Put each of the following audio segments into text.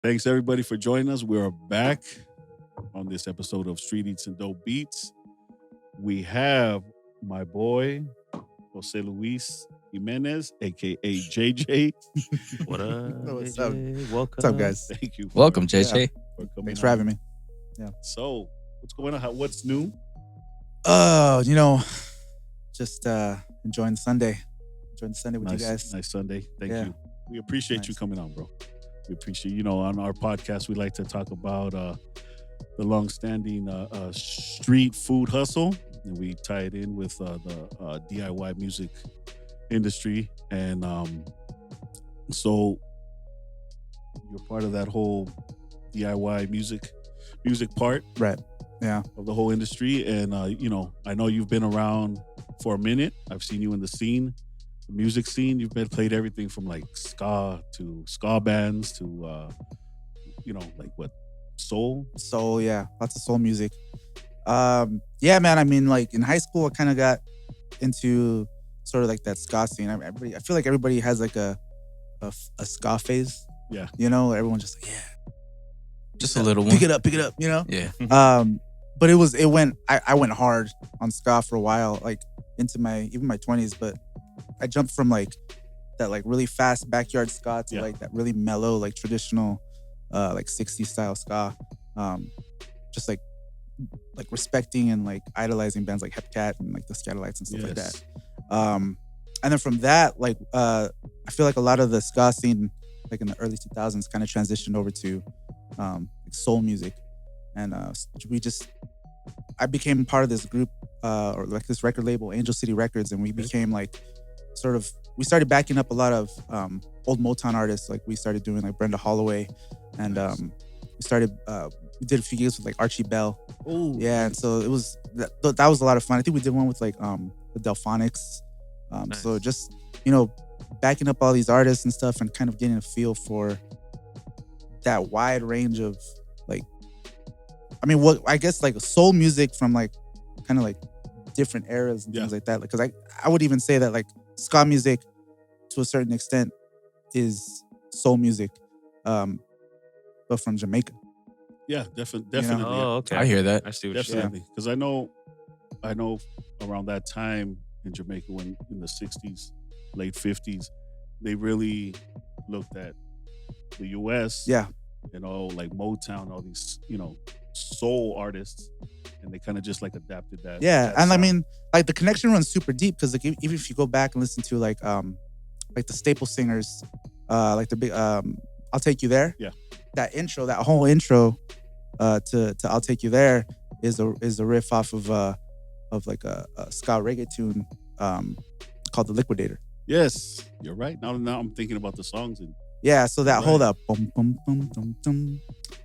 Thanks everybody for joining us. We're back on this episode of Street Eats and Dope Beats. We have my boy Jose Luis Jimenez, aka JJ. What up? What's JJ? up? Welcome. What's up, guys? Thank you. Welcome, JJ. For coming Thanks for having me. So, what's going on? What's new? Just enjoying the Sunday. Enjoying the Sunday with you guys. Nice Sunday. Thank Yeah. you. We appreciate you coming on, bro. We appreciate, on our podcast, we like to talk about the long-standing street food hustle, and we tie it in with the DIY music industry. And so you're part of that whole DIY music part, Right. Yeah. of the whole industry. And I know you've been around for a minute. I've seen you in the scene, the music scene. You've played everything from like ska bands to soul. Soul, yeah. Lots of soul music. Yeah, man. I mean, like in high school, I kind of got into sort of like that ska scene. I feel like everybody has like a ska phase. Yeah. Everyone's just like, yeah. Just a little one. Pick it up, Yeah. But I went hard on ska for a while, like into my 20s, but I jumped from like that like really fast backyard ska to like that really mellow, like traditional like 60s style ska. Just like respecting and like idolizing bands like Hepcat and like the Scatterlights and stuff like that. And then from that, like I feel like a lot of the ska scene like in the early 2000s kind of transitioned over to like soul music. And I became part of this group or like this record label, Angel City Records, and we became like we started backing up a lot of old Motown artists. Like we started doing like Brenda Holloway, and we did a few gigs with like Archie Bell. Oh, yeah, and so it was that was a lot of fun. I think we did one with like the Delphonics. Nice. So just backing up all these artists and stuff, and kind of getting a feel for that wide range of like, what I guess like soul music from like kind of like different eras and things like that. Like, because I would even say that like ska music to a certain extent is soul music, but from Jamaica. Yeah, definitely. Oh, okay. I hear that. I see what you're saying. Definitely, because I know around that time in Jamaica, when in the 60s, late 50s, they really looked at the US, like Motown, all these, soul artists, and they kind of just like adapted that. Yeah, that and sound. I mean, like the connection runs super deep because like even if you go back and listen to like the staple singers, like the big I'll Take You There. Yeah. That whole intro to I'll Take You There is a riff off of like a ska reggae tune called The Liquidator. Yes, you're right. Now I'm thinking about the songs, and Yeah, so that whole bum bum bum dum dum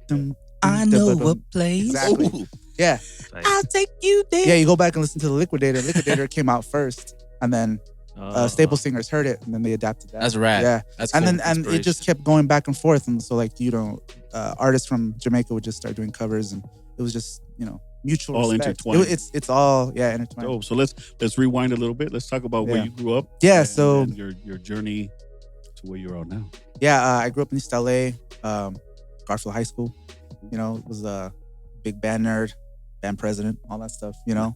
dum. I know what place. Exactly. Ooh. Yeah. Nice. I'll take you there. Yeah, you go back and listen to The Liquidator. Liquidator came out first, and then Staple Singers heard it, and then they adapted that. That's rad. Yeah, That's and cool. then and it just kept going back and forth, and so like artists from Jamaica would just start doing covers, and it was just mutual All respect. intertwined. It's all intertwined. Dope. So let's rewind a little bit. Let's talk about where you grew up. Yeah, and so your journey to where you're at now. Yeah, I grew up in East LA, Garfield High School. Was a big band nerd, band president, all that stuff. I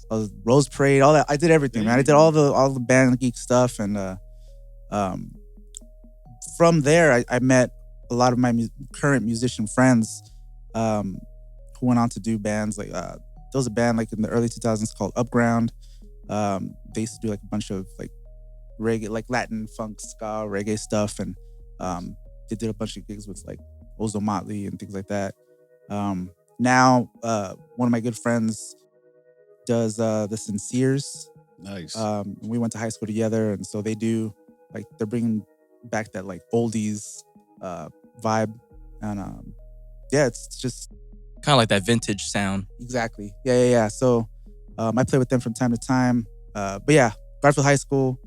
was Rose Parade, all that. I did everything, man. I did all the band geek stuff, and from there, I met a lot of my current musician friends who went on to do bands. Like there was a band like in the early 2000s called Upground. They used to do like a bunch of like reggae, like Latin funk, ska, reggae stuff, and they did a bunch of gigs with like Ozo Motley and things like that. Now, one of my good friends does the Sinceres. Nice. We went to high school together, and so they do like they're bringing back that like oldies vibe, and it's just kind of like that vintage sound. Exactly. Yeah. So I play with them from time to time. But yeah, Garfield High School.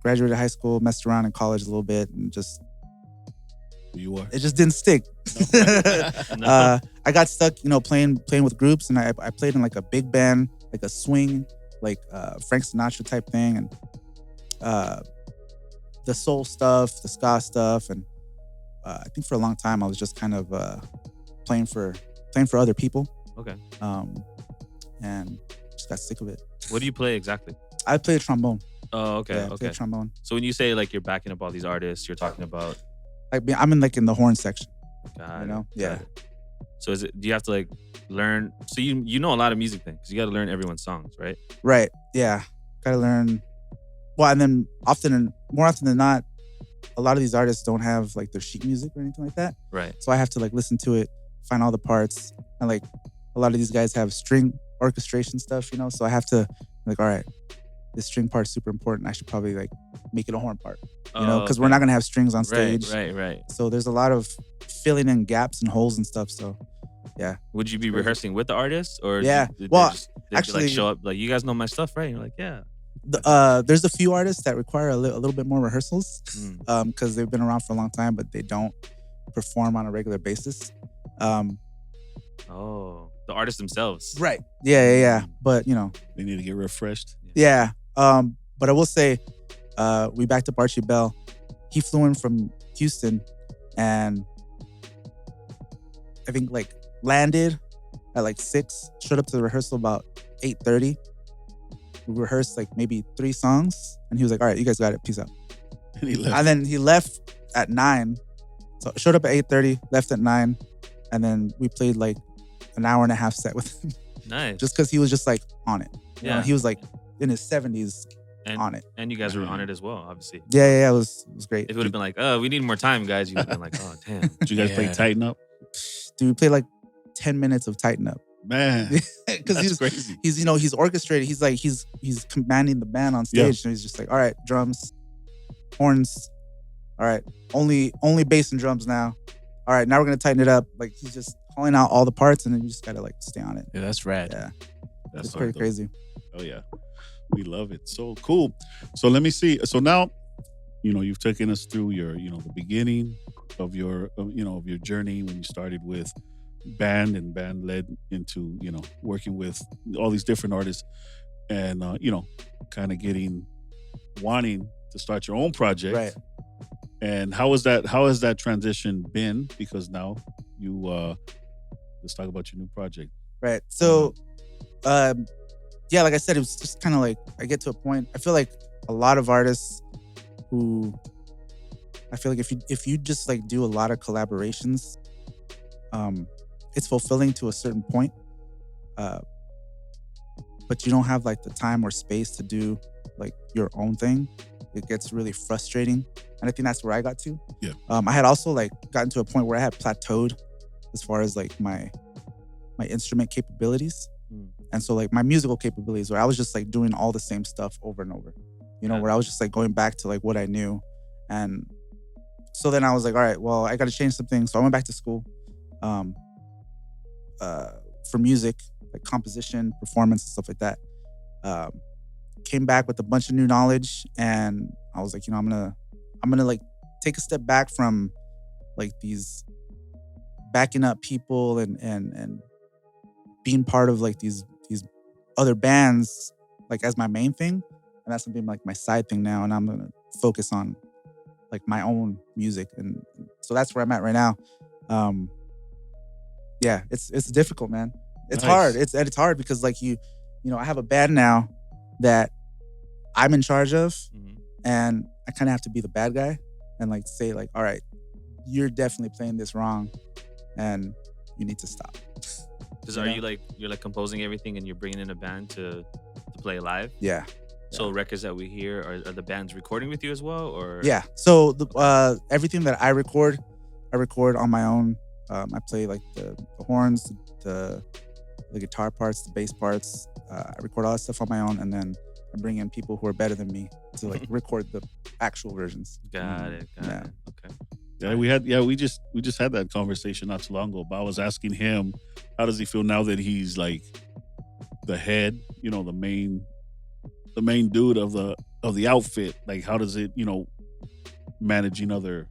Graduated high school, messed around in college a little bit, and just you are. It just didn't stick. No. I got stuck, playing with groups, and I played in like a big band, like a swing, like Frank Sinatra type thing, and the soul stuff, the ska stuff, and I think for a long time I was just kind of playing for other people. Okay. And just got sick of it. What do you play exactly? I play trombone. Oh, okay. Yeah, I play Okay. trombone. So when you say like you're backing up all these artists, you're talking about. I'm in in the horn section. God, You know? Yeah. So is it? Do you have to like learn? So you know a lot of music then, because you got to learn everyone's songs, right? Right. Yeah. Got to learn. Well, and then more often than not, a lot of these artists don't have like their sheet music or anything like that. Right. So I have to like listen to it, find all the parts, and like a lot of these guys have string orchestration stuff, you know. So I have to like, all right, this string part's super important. I should probably like make it a horn part, you know, because we're not gonna have strings on stage. Right. So there's a lot of filling in gaps and holes and stuff. So yeah. Would you be rehearsing with the artists, or Yeah. did Well, they actually, like show up like, you guys know my stuff, right? And you're like, yeah. There's a few artists that require a little bit more rehearsals because they've been around for a long time, but they don't perform on a regular basis. Oh, the artists themselves. Right. Yeah. But you know, They need to get refreshed. yeah. But I will say, we backed up Archie Bell. He flew in from Houston, and I think like landed at like 6. Showed up to the rehearsal about 8:30. We rehearsed like maybe 3 songs, and he was like, "All right, you guys got it. Peace out." And he left. And then he left at 9. So showed up at 8:30, left at 9, and then we played like an hour and a half set with him, Nice. just because he was just like on it. You know, Yeah. he was like in his 70s and, on it. And you guys were on it as well, obviously. Yeah. It was great. If it would have been like, we need more time, guys, you'd have been like, oh, damn. Did you guys play Yeah. Tighten Up? Dude, we played like 10 minutes of Tighten Up. Man, Because that's crazy. he's orchestrated. He's like he's commanding the band on stage, Yeah. and he's just like, all right, drums, horns, all right, only bass and drums now. All right, now we're gonna tighten it up. Like he's just calling out all the parts, and then you just gotta like stay on it. Yeah, that's rad. Yeah, That's it's pretty dope. crazy. Oh yeah, we love it. So cool. So let me see. So now, you've taken us through your, the beginning of your, of your journey when you started with band, and band led into, working with all these different artists, and kind of wanting to start your own project. Right. And how has that transition been? Because now you let's talk about your new project. Right. So, yeah, like I said, it was just kind of like I get to a point. I feel like a lot of artists who, I feel like if you just like do a lot of collaborations, it's fulfilling to a certain point, but you don't have like the time or space to do like your own thing. It gets really frustrating, and I think that's where I got to. Yeah. I had also like gotten to a point where I had plateaued as far as like my instrument capabilities. And so like my musical capabilities, where I was just like doing all the same stuff over and over, where I was just like going back to like what I knew. And so then I was like, all right, well, I got to change some things. So I went back to school for music, like composition, performance, and stuff like that. Came back with a bunch of new knowledge, and I was like, I'm gonna like take a step back from like these backing up people and being part of like these other bands like as my main thing, and that's gonna be like my side thing now, and I'm gonna focus on like my own music. And so that's where I'm at right now. Yeah, it's difficult, man. It's Nice. hard. It's hard because like I have a band now that I'm in charge of, and I kind of have to be the bad guy and like say like, all right, you're definitely playing this wrong, and you need to stop. Because you're like composing everything, and you're bringing in a band to play live? Yeah. So records that we hear, are the bands recording with you as well, or? Yeah. So everything that I record on my own. I play like the horns, the guitar parts, the bass parts. I record all that stuff on my own, and then I bring in people who are better than me to like record the actual versions. Got it. Yeah. Okay. Yeah, we just had that conversation not too long ago. But I was asking him, how does he feel now that he's like the head, the main dude of the outfit? Like, how does it, managing other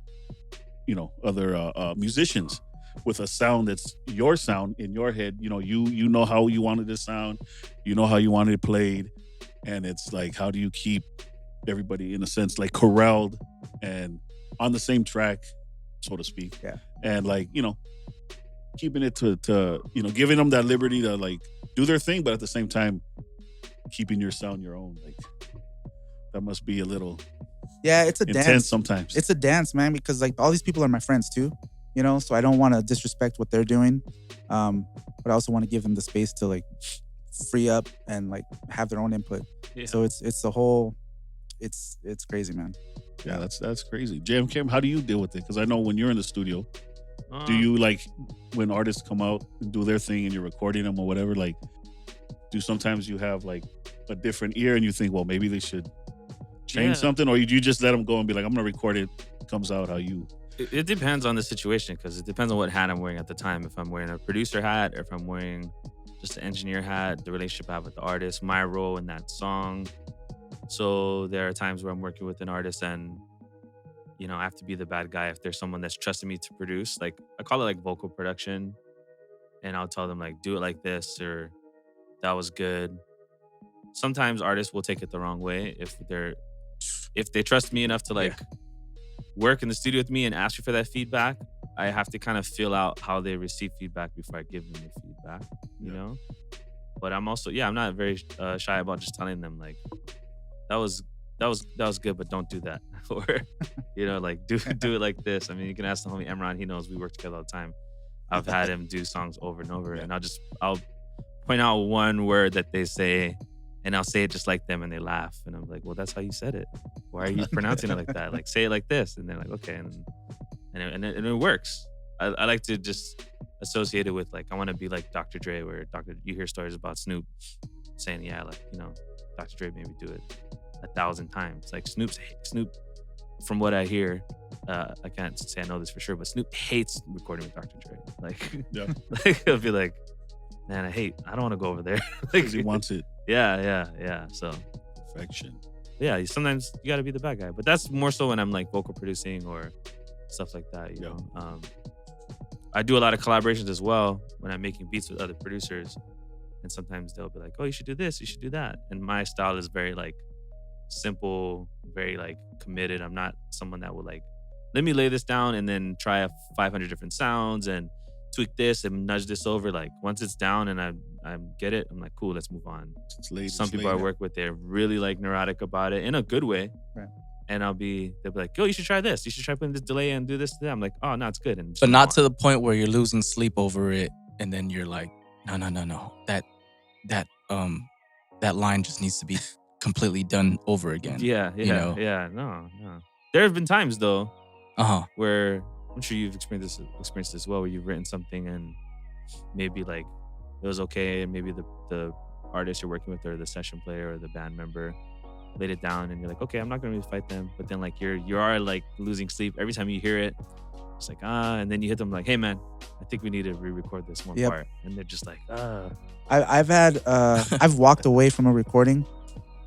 musicians with a sound that's your sound in your head? You know how you wanted it to sound, how you wanted it played, and it's like, how do you keep everybody in a sense like corralled and on the same track so to speak. Yeah. And like, keeping it to giving them that liberty to like do their thing, but at the same time keeping your sound your own. Like that must be a little Yeah, it's a intense dance. sometimes. It's a dance, man, because like all these people are my friends too, so I don't want to disrespect what they're doing. But I also want to give them the space to like free up and like have their own input. Yeah. So it's the whole, it's crazy, man. Yeah, that's crazy. JM Kim, how do you deal with it? Because I know when you're in the studio, do you like when artists come out and do their thing and you're recording them or whatever, like do sometimes you have like a different ear and you think, well, maybe they should change something, or you just let them go and be like, I'm gonna record it, comes out how you. It depends on the situation, because it depends on what hat I'm wearing at the time. If I'm wearing a producer hat or if I'm wearing just an engineer hat, the relationship I have with the artist, my role in that song. So there are times where I'm working with an artist and I have to be the bad guy if there's someone that's trusting me to produce. Like I call it like vocal production, and I'll tell them like, do it like this, or that was good. Sometimes artists will take it the wrong way if they trust me enough to like work in the studio with me and ask me for that feedback. I have to kind of feel out how they receive feedback before I give them the feedback, you know? But I'm also, I'm not very shy about just telling them like, that was good, but don't do that. Or, like do it like this. I mean, you can ask the homie Emron, he knows we work together all the time. I've had him do songs over and over, and I'll point out one word that they say, and I'll say it just like them, and they laugh. And I'm like, well, that's how you said it. Why are you pronouncing it like that? Like, say it like this. And they're like, okay. And it works. I like to just associate it with, like, I want to be like Dr. Dre, where you hear stories about Snoop saying, Dr. Dre made me do it 1,000 times. Like, Snoop, from what I hear, I can't say I know this for sure, but Snoop hates recording with Dr. Dre. Like, he'll be like, man, I don't want to go over there. Like, he wants it. Yeah. So perfection. Yeah, sometimes you got to be the bad guy, but that's more so when I'm like vocal producing or stuff like that. You know, I do a lot of collaborations as well when I'm making beats with other producers, and sometimes they'll be like, "Oh, you should do this, you should do that," and my style is very like simple, very like committed. I'm not someone that will like, let me lay this down and then try 500 different sounds and tweak this and nudge this over. Like once it's down and I get it, I'm like, cool, let's move on. Some people I work with, they're really like neurotic about it in a good way. Right. And they'll be like, yo, you should try this. You should try putting this delay and do this. I'm like, oh, no, it's good. And but not to the point where you're losing sleep over it. And then you're like, no. That line just needs to be completely done over again. Yeah. No. There have been times though, where I'm sure you've experienced this as well, where you've written something and maybe like it was okay, and maybe the artist you're working with or the session player or the band member laid it down, and you're like, okay, I'm not gonna really fight them. But then like you are like losing sleep every time you hear it. It's like and then you hit them like, hey man, I think we need to re-record this one part, and they're just like, I've walked away from a recording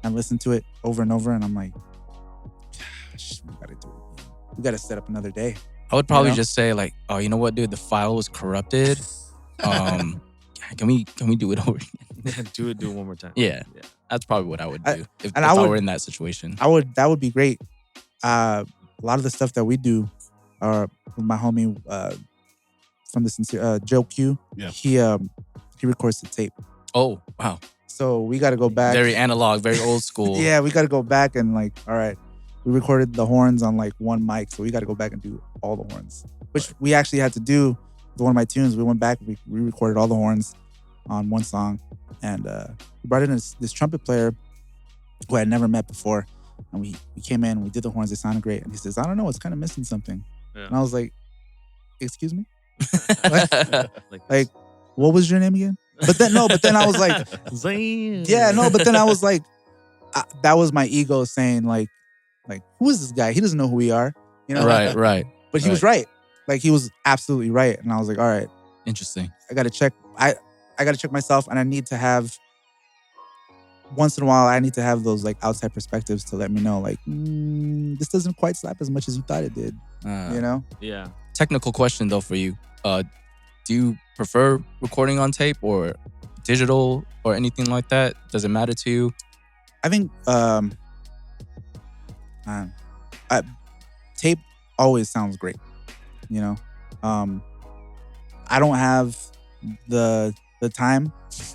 and listened to it over and over, and I'm like, gosh, we gotta do it again. We gotta set up another day. I would probably just say like, oh, you know what, dude, the file was corrupted. Can we do it over again? do it one more time. Yeah. That's probably what I would do if I were in that situation. That would be great. A lot of the stuff that we do with my homie from the Sincere Joe Q. Yeah. He records the tape. Oh, wow. So we got to go back. Very analog, very old school. Yeah, we got to go back and like, all right, we recorded the horns on like one mic, so we got to go back and do all the horns, which we actually had to do with one of my tunes. We went back, we recorded all the horns on one song, and we brought in this trumpet player who I had never met before, and we came in, we did the horns, they sounded great, and he says, I don't know, it's kind of missing something. Yeah. And I was like, excuse me? like, what was your name again? But then I was like, but then I was like, that was my ego saying like, who is this guy? He doesn't know who we are. You know? Right. But he was right. Like, he was absolutely right. And I was like, all right. Interesting. I got to check. I got to check myself, and I need to have, once in a while, I need to have those like outside perspectives to let me know like, this doesn't quite slap as much as you thought it did. You know? Yeah. Technical question though for you. Do you prefer recording on tape or digital or anything like that? Does it matter to you? I think tape always sounds great. You know, I don't have the time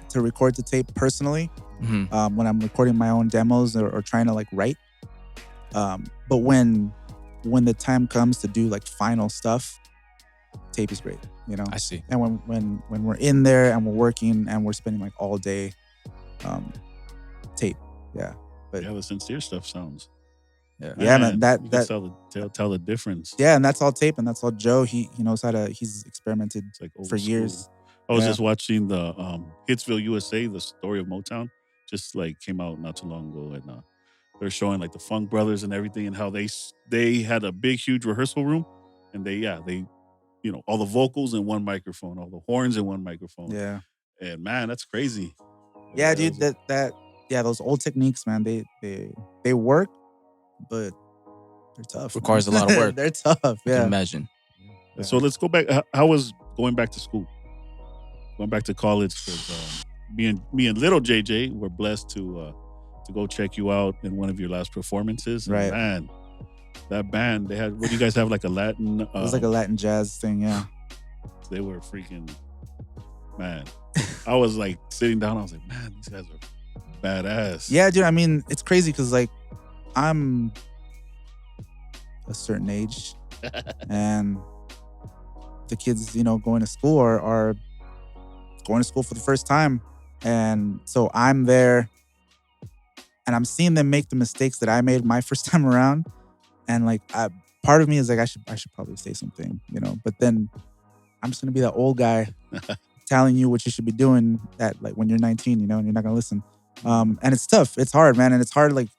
to record the tape personally when I'm recording my own demos or trying to like write. But when the time comes to do like final stuff, tape is great, you know. I see. And when we're in there and we're working and we're spending like all day, tape, yeah. But yeah, the sincere stuff sounds. Yeah, man. You can tell the difference. Yeah, and that's all tape, and that's all Joe. He knows how to. He's experimented It's like for years. I was just watching the Hitsville USA, the story of Motown, just like came out not too long ago, and they're showing like the Funk Brothers and everything, and how they had a big, huge rehearsal room, and they you know, all the vocals in one microphone, all the horns in one microphone. Yeah, and man, that's crazy. Yeah, dude. Those old techniques, man. They work, but they're tough. Requires a lot of work. They're tough. I Yeah. can imagine. Yeah. So let's go back. How was going back to school? Going back to college, because me and little JJ were blessed to go check you out in one of your last performances. Right. And man, that band, they had, what do you guys have, like a Latin? It was like a Latin jazz thing, yeah. They were freaking, man. I was like sitting down, I was like, man, these guys are badass. Yeah, dude. I mean, it's crazy because like I'm a certain age and the kids, you know, going to school are going to school for the first time. And so I'm there and I'm seeing them make the mistakes that I made my first time around. And like, part of me is like, I should probably say something, you know, but then I'm just going to be that old guy telling you what you should be doing at like when you're 19, you know, and you're not going to listen. And it's tough. It's hard, man. And it's hard, like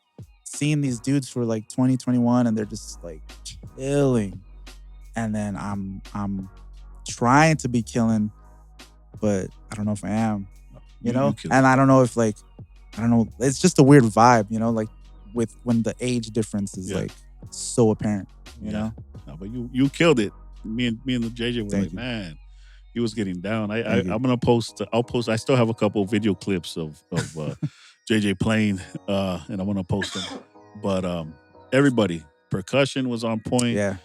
seeing these dudes who are like 20, 21 and they're just like killing. And then I'm trying to be killing, but I don't know if I am, you know? And I don't know if like, I don't know. It's just a weird vibe, you know, like with when the age difference is like so apparent, you know? No, but you killed it. Me and the JJ were like, man, he was getting down. I'm gonna post. I'll post. I still have a couple of video clips of JJ playing, and I'm gonna post them. But everybody, percussion was on point. Yeah.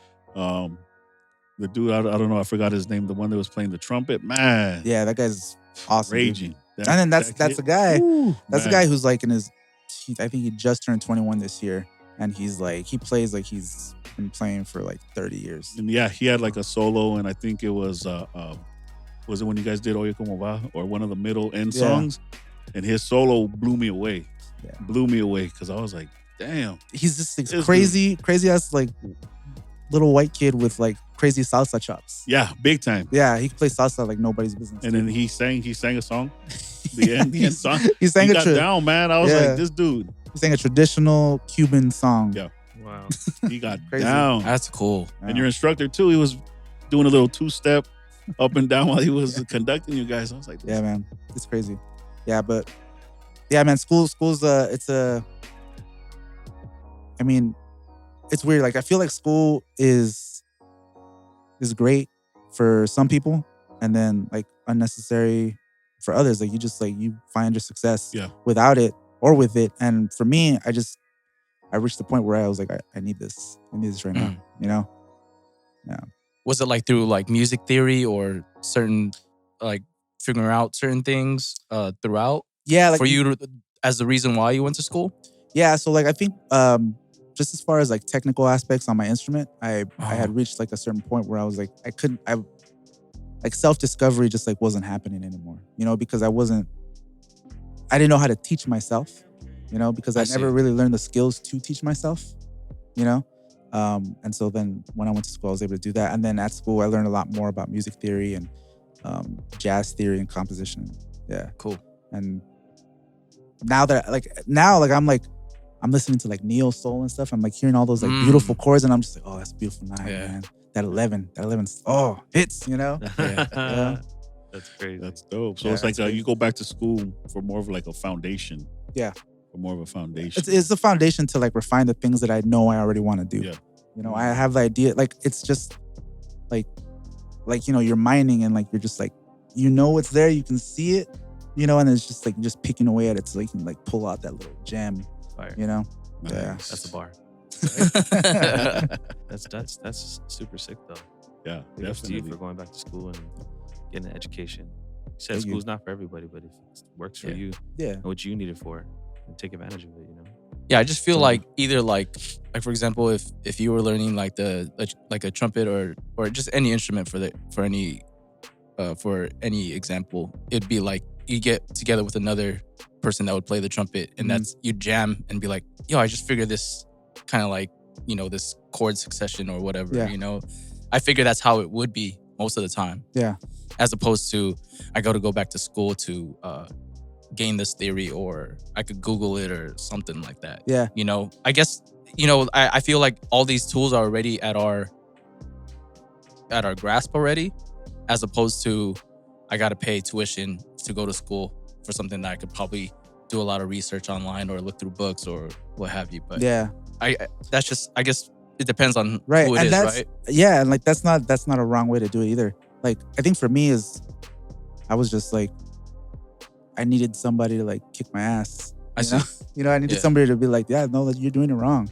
The dude, I don't know, I forgot his name. The one that was playing the trumpet, man. Yeah, that guy's awesome. Raging. And then that's the guy. Woo, that's the guy who's like in his. I think he just turned 21 this year, and he's like he plays like he's been playing for like 30 years. And yeah, he had like a solo, and I think it was it when you guys did Oye Como Va, or one of the middle end songs, and his solo blew me away. Yeah. Blew me away because I was like, damn. He's just like crazy ass like little white kid with like crazy salsa chops. Yeah, big time. Yeah, he can play salsa like nobody's business. And then he sang a song. The end song. He got down, man. I was like, this dude. He sang a traditional Cuban song. Yeah. Wow. He got down. That's cool. And your instructor too, he was doing a little two-step up and down while he was conducting you guys. I was like, yeah, man. It's crazy. Yeah, but yeah, man, school's I mean, it's weird. Like I feel like school is great for some people and then like unnecessary for others. Like you find your success without it or with it. And for me, I reached the point where I was like, I need this. I need this right now, you know? Yeah. Was it like through like music theory or certain like figuring out certain things throughout? Yeah. Like, for you as the reason why you went to school? Yeah. So like, I think just as far as like technical aspects on my instrument, I had reached like a certain point where I was like, like self-discovery just like wasn't happening anymore, you know, because I didn't know how to teach myself, you know, because I never really learned the skills to teach myself, you know? And so then when I went to school, I was able to do that. And then at school, I learned a lot more about music theory and jazz theory and composition. Yeah. Cool. And now I'm listening to like neo soul and stuff. I'm like hearing all those like beautiful chords and I'm just like, oh, that's a beautiful night, man. That 11's, oh, hits, you know? Yeah. That's crazy. That's dope. So it's like you go back to school for more of like a foundation. Yeah. For more of a foundation. It's a foundation to like refine the things that I know I already want to do. Yeah. You know, I have the idea, like it's just like, you know, you're mining and like, you're just like, you know it's there, you can see it, you know, and it's just like, you're just picking away at it so you can like pull out that little gem, Fire. you know? Nice. Yeah. That's the bar. That's super sick though. Yeah, Big ups to you definitely. for going back to school and getting an education. You said Thank you. school's not for everybody, but if it works for Yeah. you Yeah. and what you need it for, then take advantage of it, you know? Yeah, I just feel Totally. like either like for example, if you were learning like like a trumpet or just any instrument for any example, it'd be like you get together with another person that would play the trumpet, and that's you jam and be like, yo, I just figured this kind of like, you know, this chord succession or whatever, Yeah. you know. I figure that's how it would be most of the time. Yeah. As opposed to I got to go back to school to gain this theory, or I could Google it or something like that. Yeah. You know, I guess, you know, I feel like all these tools are already at our grasp already, as opposed to I got to pay tuition to go to school for something that I could probably do a lot of research online or look through books or what have you. But Yeah. that's just, I guess it depends on Right. who it And is, that's right? yeah, and like that's not a wrong way to do it either. Like I think for me is I was just like I needed somebody to like kick my ass. I You see. know? You know, I needed Yeah. somebody to be like, yeah, no, you're doing it wrong.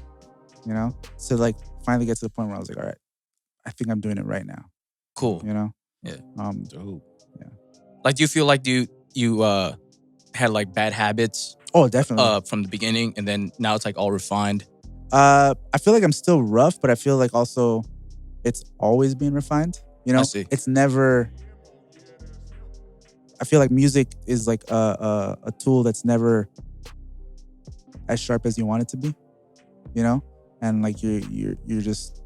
You know? So like finally get to the point where I was like, all right, I think I'm doing it right now. Cool. You know? Yeah. Dope. Like, do you feel like you had like bad habits Oh, definitely. from the beginning, and then now it's like all refined? I feel like I'm still rough, but I feel like also it's always being refined. You know, I see. It's never. I feel like music is like a tool that's never as sharp as you want it to be. You know, and like you're just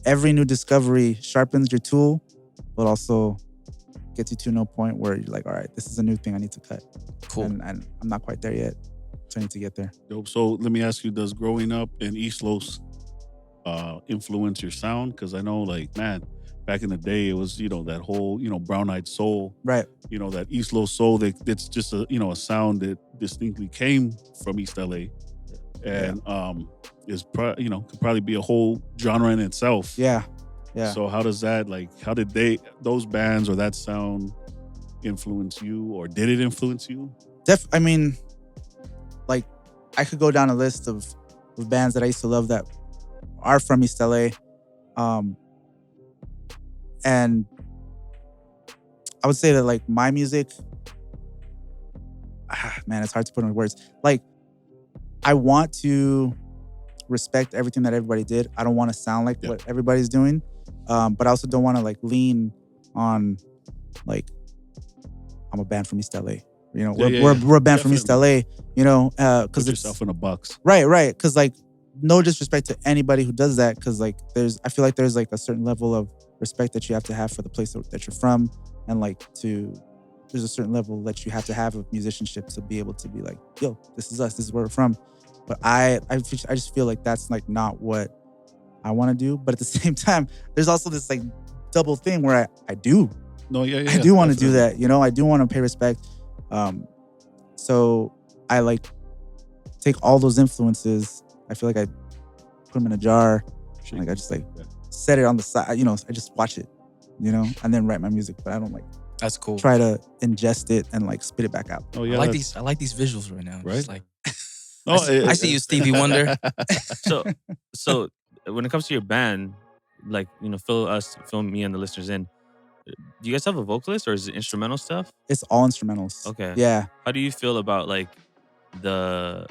every new discovery sharpens your tool, but also gets you to no point where you're like, all right, this is a new thing I need to cut. Cool. And I'm not quite there yet, so I need to get there. Dope. So let me ask you, does growing up in East Los influence your sound? Because I know, like, man, back in the day, it was, you know, that whole, you know, brown-eyed soul, Right. you know, that East Los soul that's just a, you know, a sound that distinctly came from East LA. And you know, could probably be a whole genre in itself. Yeah. Yeah. So how does that, like, how did those bands or that sound influence you, or did it influence you? I mean, like, I could go down a list of bands that I used to love that are from East LA. And I would say that, like, my music, man, it's hard to put into words. Like, I want to respect everything that everybody did. I don't want to sound like what everybody's doing. But I also don't want to, like, lean on, like, I'm a band from East LA. You know, we're a band from East LA, you know, because Put it's yourself in a box. right. Because, like, no disrespect to anybody who does that, because, like, I feel like there's like a certain level of respect that you have to have for the place that you're from, and like there's a certain level that you have to have of musicianship to be able to be like, yo, this is us, this is where we're from. But I just feel like that's like not what I want to do. But at the same time, there's also this like double thing where I do. No, yeah. I do want to do that. You know, I do want to pay respect. So I like take all those influences. I feel like I put them in a jar. And, like, I just like set it on the side. You know, I just watch it. You know, and then write my music. But I don't like That's cool. try to ingest it and like spit it back out. Oh yeah, I like these visuals right now. Right? Just like No, I see you, Stevie Wonder. So when it comes to your band, like, you know, fill me and the listeners in. Do you guys have a vocalist, or is it instrumental stuff? It's all instrumentals. Okay. Yeah. How do you feel about like the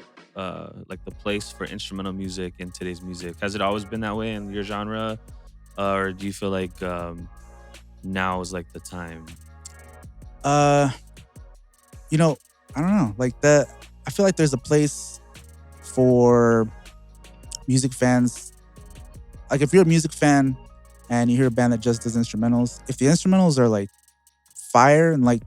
place for instrumental music in today's music? Has it always been that way in your genre, or do you feel like now is like the time? You know, I don't know. Like I feel like there's a place for music fans. Like, if you're a music fan and you hear a band that just does instrumentals, if the instrumentals are like fire, and like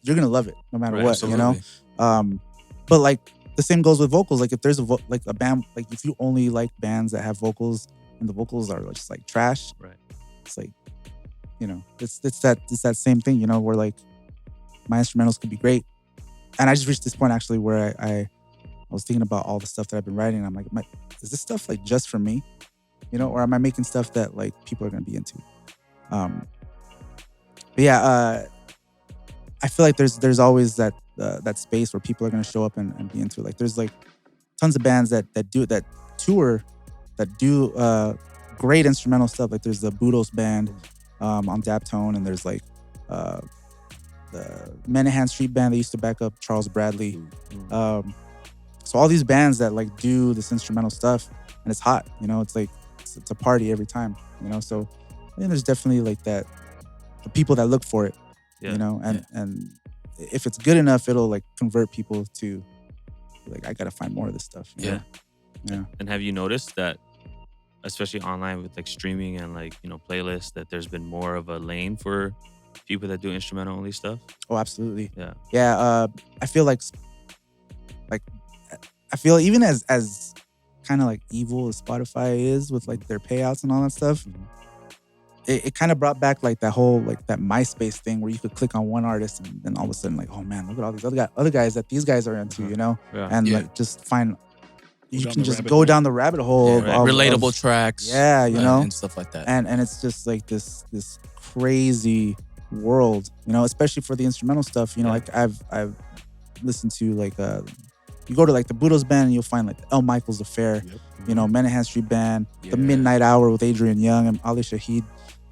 you're gonna love it no matter what, absolutely. you know. But like the same goes with vocals. Like, if there's a band, like if you only like bands that have vocals and the vocals are just like trash, Right. It's like, you know, it's that same thing, you know, where like my instrumentals could be great. And I just reached this point actually where I was thinking about all the stuff that I've been writing. And I'm like, is this stuff like just for me? You know, or am I making stuff that like people are gonna be into? But yeah, I feel like there's always that space where people are gonna show up and be into it. Like, there's like tons of bands that tour, that do great instrumental stuff. Like, there's the Budos band, on Daptone, and there's like the Menahan Street Band. They used to back up Charles Bradley. So all these bands that like do this instrumental stuff, and it's hot. You know, it's like it's a party every time. You know, so I think there's definitely like that the people that look for it. Yeah. You know, and if it's good enough, it'll like convert people to like, I gotta find more of this stuff. You know? Yeah. And have you noticed that, especially online with like streaming and like, you know, playlists, that there's been more of a lane for people that do instrumental only stuff? Oh, absolutely. Yeah. Yeah. I feel like I feel even as kind of like evil as Spotify is with like their payouts and all that stuff, it kind of brought back like that whole like that MySpace thing where you could click on one artist and then all of a sudden like, oh man, look at all these other guys that these guys are into, you know, and like just find you can just go down the rabbit hole of relatable tracks, you know, and stuff like that, and it's just like this crazy world, you know, especially for the instrumental stuff, you know, like I've listened to like you go to like the Budos Band and you'll find like El Michaels Affair, you know, Menahan Street Band, the Midnight Hour with Adrian Young and Ali Shaheed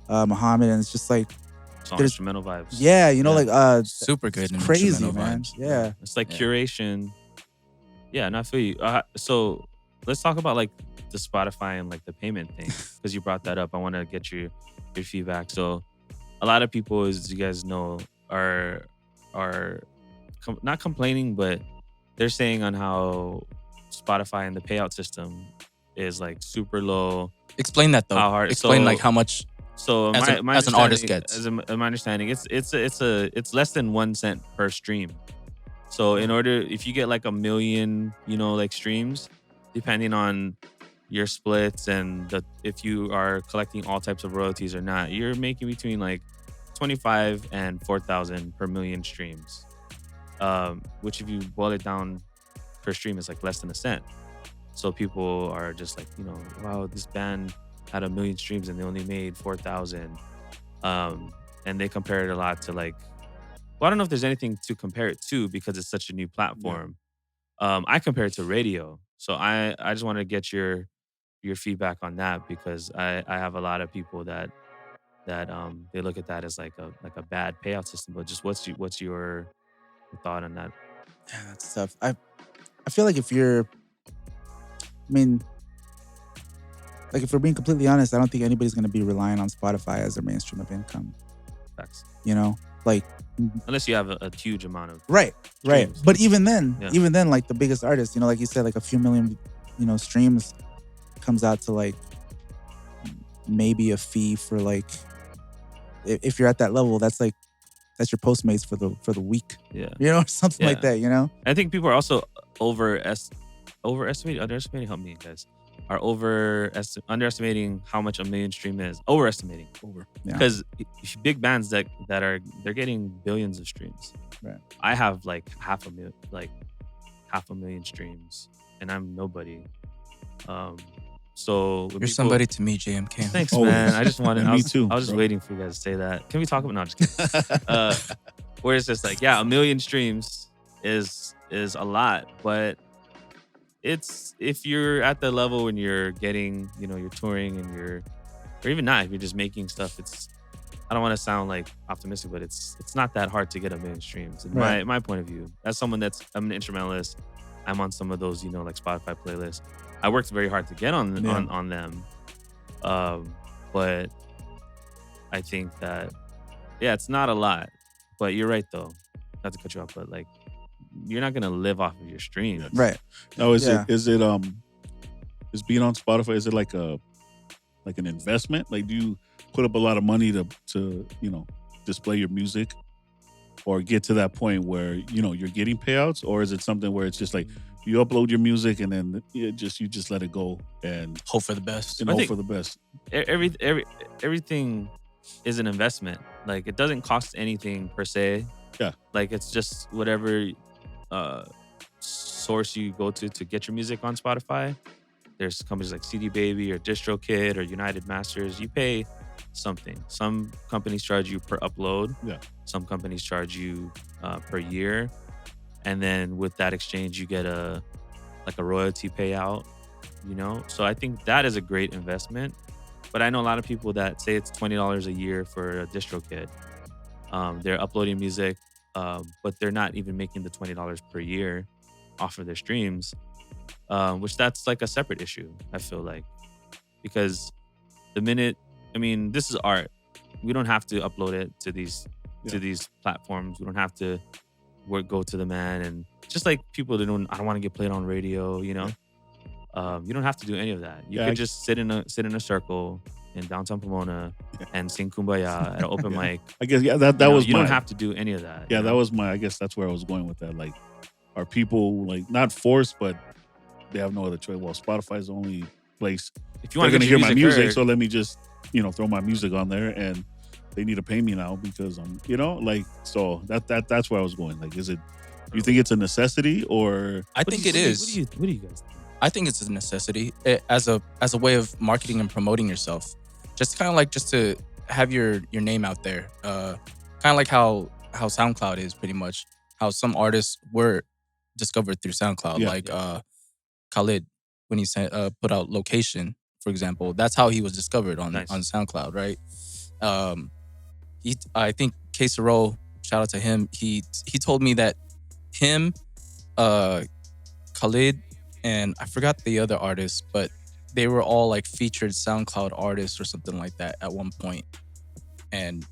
Muhammad, and it's just like there's instrumental vibes. Yeah, you know, like super good, it's crazy, man. Vibes. Yeah, it's like curation. Yeah, and I feel you. So let's talk about like the Spotify and like the payment thing, because you brought that up. I want to get your feedback. So a lot of people, as you guys know, are not complaining, but they're saying on how Spotify and the payout system is like super low. Explain that though. How hard? Explain like how much. So as an artist gets. As my understanding, it's less than 1 cent per stream. So if you get like 1 million, you know, like streams, depending on your splits and if you are collecting all types of royalties or not, you're making between like 25 and 4,000 per million streams. Which if you boil it down per stream is like less than a cent. So people are just like, you know, wow, this band had 1 million streams and they only made 4,000. And they compare it a lot to like, well, I don't know if there's anything to compare it to because it's such a new platform. I compare it to radio. So I just want to get your feedback on that, because I have a lot of people that they look at that as like a bad payout system. But just what's your thought on that? Yeah, that's tough. I feel like if we're being completely honest, I don't think anybody's going to be relying on Spotify as their mainstream of income. Facts. You know, like unless you have a huge amount of right. streams. But even then, like the biggest artists, you know, like you said, like a few million, you know, streams comes out to like maybe a fee for like if you're at that level, that's your Postmates for the week. Yeah. You know, something like that, you know? I think people are also underestimating, help me guys, are underestimating how much 1 million stream is. Overestimating. Because big bands they're getting billions of streams. Right. I have like half a million streams and I'm nobody. So you're somebody to me, JMK. Thanks, man. I just wanted. Me too. I was just waiting for you guys to say that. Can we talk about? No, I'm just kidding. Where it's just like, 1 million streams is a lot, but it's if you're at the level when you're getting, you know, you're touring and or even not, if you're just making stuff, it's. I don't want to sound like optimistic, but it's not that hard to get 1 million streams. In my point of view, as someone I'm an instrumentalist, I'm on some of those, you know, like Spotify playlists. I worked very hard to get on them, but I think that it's not a lot. But you're right though, not to cut you off, but like you're not gonna live off of your streams, right? Now is being on Spotify? Is it like an investment? Like, do you put up a lot of money to you know display your music, or get to that point where you know you're getting payouts, or is it something where it's just like you upload your music and then you just let it go and hope for the best. And hope for the best. Everything is an investment. Like it doesn't cost anything per se. Yeah. Like it's just whatever source you go to get your music on Spotify. There's companies like CD Baby or DistroKid or United Masters. You pay something. Some companies charge you per upload. Yeah. Some companies charge you per year. And then with that exchange, you get a royalty payout, you know? So I think that is a great investment. But I know a lot of people that say it's $20 a year for a distro kit. They're uploading music, but they're not even making the $20 per year off of their streams, which that's like a separate issue, I feel like. Because the minute, I mean, this is art. We don't have to upload it to these platforms. We don't have to go to the man, and just like people that I don't want to get played on radio, you know. You don't have to do any of that. You could just sit in a circle in downtown Pomona and sing Kumbaya at an open mic. I guess that was you don't have to do any of that. Yeah, that was I guess that's where I was going with that. Like, are people like not forced, but they have no other choice? Well, Spotify's the only place if you want to hear my music, so let me just throw my music on there, and they need to pay me now because I'm so that's where I was going. Like, is it? You think it's a necessity, or I think it is. What do you guys think? I think it's a necessity as a way of marketing and promoting yourself. Just kind of like just to have your name out there. Kind of like how SoundCloud is pretty much. How some artists were discovered through SoundCloud. Yeah. Khalid, when he put out Location, for example, that's how he was discovered on SoundCloud, right? I think Quesero, shout out to him. He told me that him, Khalid, and I forgot the other artists, but they were all like featured SoundCloud artists or something like that at one point, and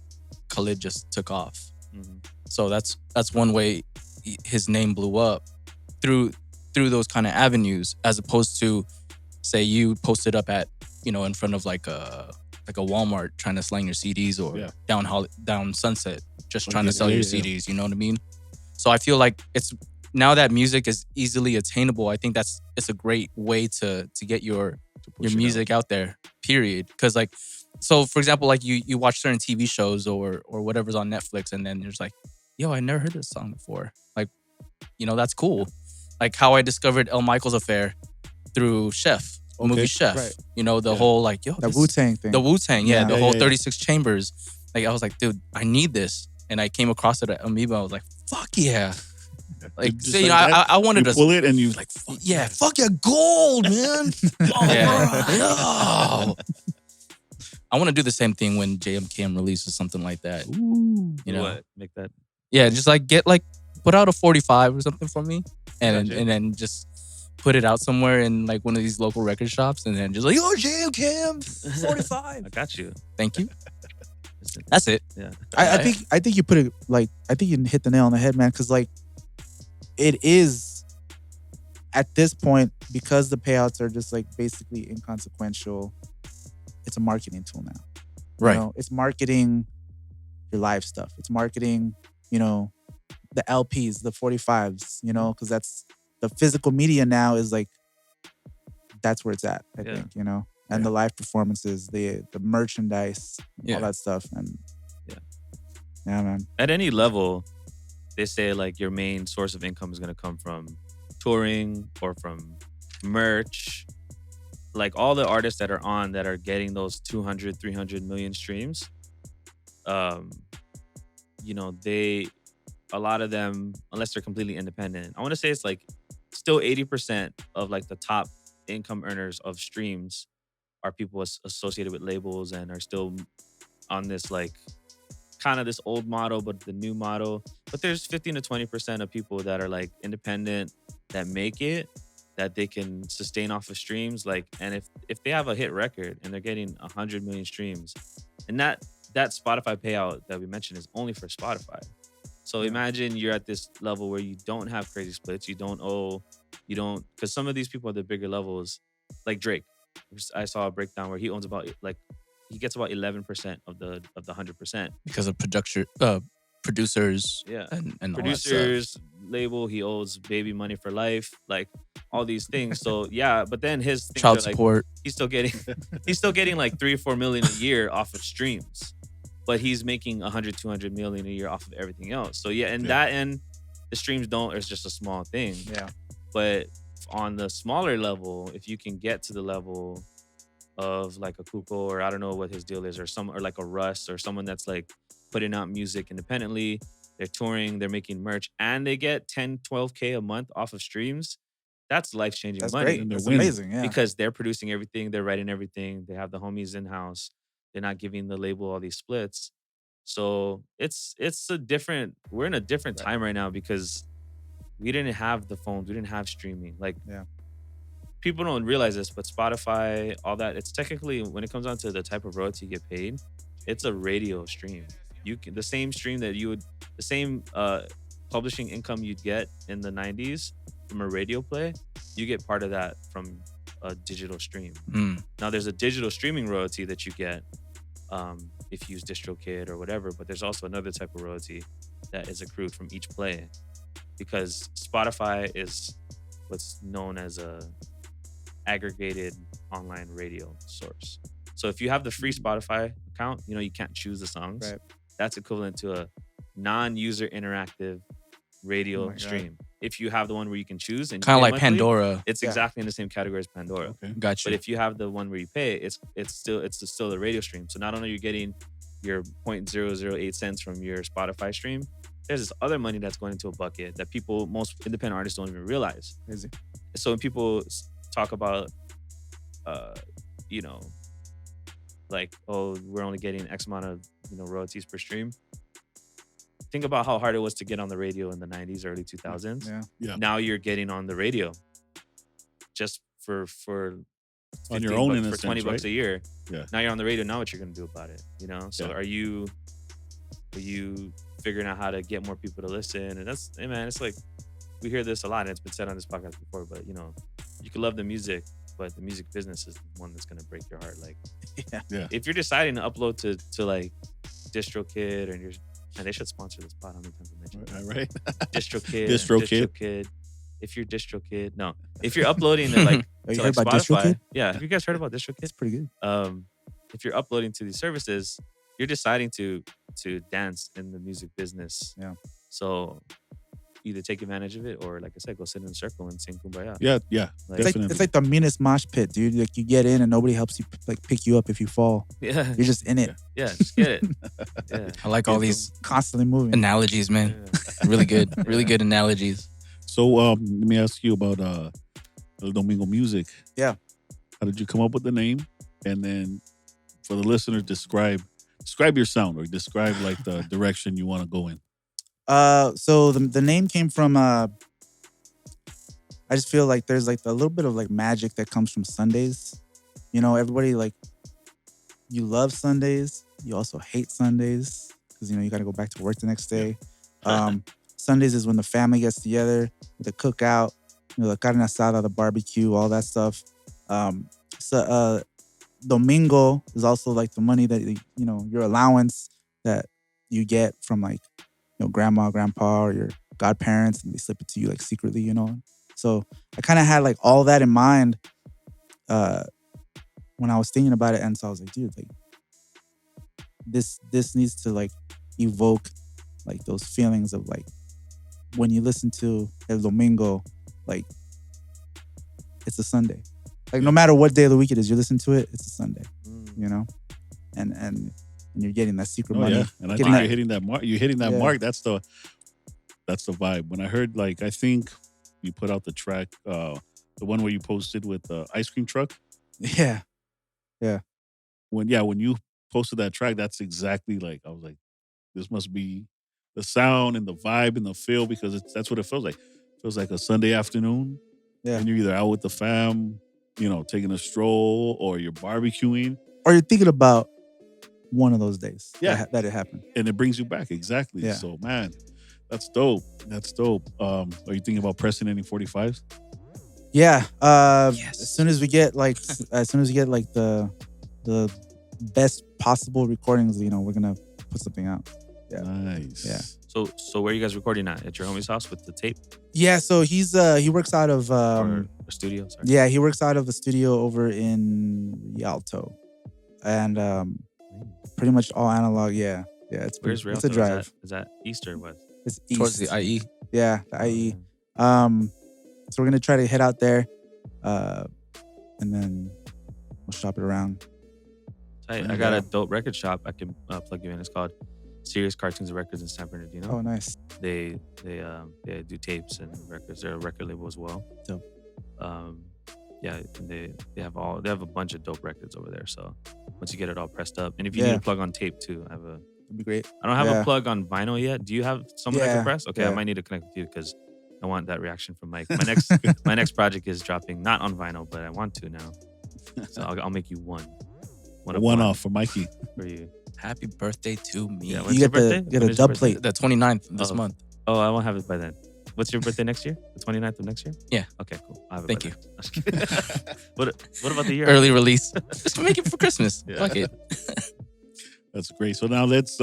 Khalid just took off. Mm-hmm. So that's one way his name blew up through those kind of avenues, as opposed to say you posted up at in front of like a Walmart trying to slang your CDs, or down Sunset just trying to sell your CDs. You know what I mean? So I feel like it's now that music is easily attainable. I think it's a great way to get your music out there. Period. Because like, so for example, like you watch certain TV shows or whatever's on Netflix, and then you're just like, yo, I never heard this song before. Like, that's cool. Like how I discovered El Michaels Affair through Chef. Movie Chef, right. The whole like, yo, the Wu-Tang thing. The Wu-Tang, the whole 36 Chambers. Like I was like, dude, I need this. And I came across it at Amoeba. I was like, fuck yeah. Like, so, I wanted to pull it, and you like, fuck yeah, fuck yeah, gold, man. No. I want to do the same thing when JMKM releases something like that. Ooh, what? Make that. Yeah, just like put out a 45 or something for me, and then just put it out somewhere in like one of these local record shops, and then just like, oh, JMKM 45. I got you. Thank you. That's it. Yeah. I think you put it like, I think you hit the nail on the head, man. Because like, it is at this point, because the payouts are just like basically inconsequential. It's a marketing tool now, right? It's marketing your live stuff. It's marketing, the LPs, the 45s, because that's the physical media now is like, that's where it's at. I think, and the live performances, the merchandise, all that stuff, and yeah, man. At any level, they say like your main source of income is going to come from touring or from merch. Like all the artists that are getting those 200, 300 million streams, a lot of them, unless they're completely independent, I want to say it's like still 80% of like the top income earners of streams are people associated with labels and are still on this like kind of this old model, but the new model. But there's 15 to 20% of people that are like independent that make it, that they can sustain off of streams. Like, and if they have a hit record and they're getting 100 million streams, and that Spotify payout that we mentioned is only for Spotify. So imagine you're at this level where you don't have crazy splits, because some of these people at the bigger levels, like Drake, I saw a breakdown where he owns about like, he gets about 11% of the 100% because of producers, and producers, label. He owes baby money for life, like all these things. So but then his things child are, like, support. He's still getting like 3 or 4 million a year off of streams, but he's making 100, 200 million a year off of everything else. So that end, the streams it's just a small thing. Yeah, but on the smaller level, if you can get to the level of like a Kuko, or I don't know what his deal is, or like a Russ, or someone that's like putting out music independently, they're touring, they're making merch, and they get 10, 12K a month off of streams, That's life changing That's money. great. And they're That's winning. amazing. Yeah. Because they're producing everything, they're writing everything, they have the homies in house, they're not giving the label all these splits. So it's a different. We're in a different Right. time right now because we didn't have the phones, we didn't have streaming. Like, Yeah. people don't realize this, but Spotify, all that, it's technically, when it comes down to the type of royalty you get paid, it's a radio stream. You can, the same stream that you would, the same publishing income you'd get in the 90s from a radio play, you get part of that from a digital stream. Now there's a digital streaming royalty that you get if you use DistroKid or whatever, but there's also another type of royalty that is accrued from each play, because Spotify is what's known as a aggregated online radio source. So if you have the free Spotify account, you can't choose the songs. Right. That's equivalent to a non-user interactive radio Oh my God. stream. If you have the one where you can choose and Kind you of pay like monthly, Pandora. it's Yeah. exactly in the same category as Pandora. Okay. Gotcha. But if you have the one where you pay, it's still the radio stream. So not only are you getting your 0.008 cents from your Spotify stream, there's this other money that's going into a bucket that most independent artists don't even realize. Crazy. So when people talk about, like, oh, we're only getting X amount of royalties per stream. Think about how hard it was to get on the radio in the 90s, early 2000s. Yeah. Now you're getting on the radio just for On your 15 own, bucks, in a for 20 sense, bucks right? a year. Yeah. Now you're on the radio. Now what you're gonna do about it? So Yeah. are you figuring out how to get more people to listen? And that's, hey man, it's like, we hear this a lot, and it's been said on this podcast before, but you can love the music, but the music business is the one that's gonna break your heart. Like, Yeah. if you're deciding to upload to like DistroKid, and they should sponsor this pod. How many times I mentioned that? Right. DistroKid. DistroKid. DistroKid. If you're DistroKid, no. If you're uploading to like, Oh, you to heard like about Spotify, DistroKid? yeah. Have you guys heard about DistroKid? It's pretty good. If you're uploading to these services, you're deciding to dance in the music business. Yeah. So either take advantage of it, or like I said, go sit in a circle and sing Kumbaya. Yeah. Like, Definitely. It's like the meanest mosh pit, dude. Like, you get in and nobody helps you like pick you up if you fall. yeah, You're just in it, yeah. Just get it. Yeah. I like all these constantly moving. analogies, man. Yeah. Really good. Really good analogies. So let me ask you about El Domingo Music. Yeah. How did you come up with the name? And then for the listeners, describe your sound, or describe like the direction you want to go in. So the name came from I just feel like there's like a little bit of like magic that comes from Sundays. Everybody, like, you love Sundays, you also hate Sundays because you got to go back to work the next day. Sundays is when the family gets together, the cookout, the carne asada, the barbecue, all that stuff. Domingo is also like the money that your allowance that you get from like grandma, grandpa, or your godparents, and they slip it to you like secretly, So I kind of had like all that in mind when I was thinking about it, and so I was like, dude, like this needs to like evoke like those feelings of like when you listen to El Domingo, like it's a Sunday. Like no matter what day of the week it is, you listen to it, it's a Sunday, and you're getting that secret money. Yeah. And I Getting think that- you're hitting that mark. You're hitting that Yeah. mark. That's the vibe. When I heard, like, I think you put out the track, the one where you posted with the ice cream truck. Yeah. When you posted that track, that's exactly like, I was like, this must be the sound and the vibe and the feel, because that's what it feels like. It feels like a Sunday afternoon. Yeah. And you're either out with the fam, taking a stroll, or you're barbecuing. Or you're thinking about one of those days Yeah. that it happened. And it brings you back. Exactly. Yeah. So, man, that's dope. Are you thinking about pressing any 45s? Yeah. Yes. As soon as we get like the best possible recordings, we're gonna put something out. Yeah. Nice. Yeah. So where are you guys recording at your homie's house with the tape Yeah. So he works out of or a studio? Sorry. yeah, he works out of the studio over in Rialto, and pretty much all analog. Yeah. It's Where's it's a Rialto? drive. Is that east or west? It's east. Towards the IE. Yeah, the IE. Okay. So we're gonna try to head out there, and then we'll shop it around. Tight. I got a dope record shop I can plug you in. It's called Serious Cartoons and Records in San Bernardino. Oh, nice. They do tapes and records. They're a record label as well. Dope. Yeah, they have a bunch of dope records over there. So once you get it all pressed up, and if you Yeah. need a plug on tape too, That'd be great. I don't have Yeah. a plug on vinyl yet. Do you have someone I Yeah, can press? Okay, I yeah. might need to connect with you because I want that reaction from Mike. My next project is dropping not on vinyl, but I want to now. So I'll make you one One-off for Mikey. for you. Happy birthday to me. Yeah, You when's your get the birthday? you get When a is your dub birthday? plate. The 29th this Oh. month. Oh, I won't have it by then. What's your birthday next year? The 29th of next year? Yeah. Okay, cool. I'll have it Thank by you. then. Just kidding. what about the year? Early release. Just make it for Christmas. Yeah. Fuck it. That's great. So now let's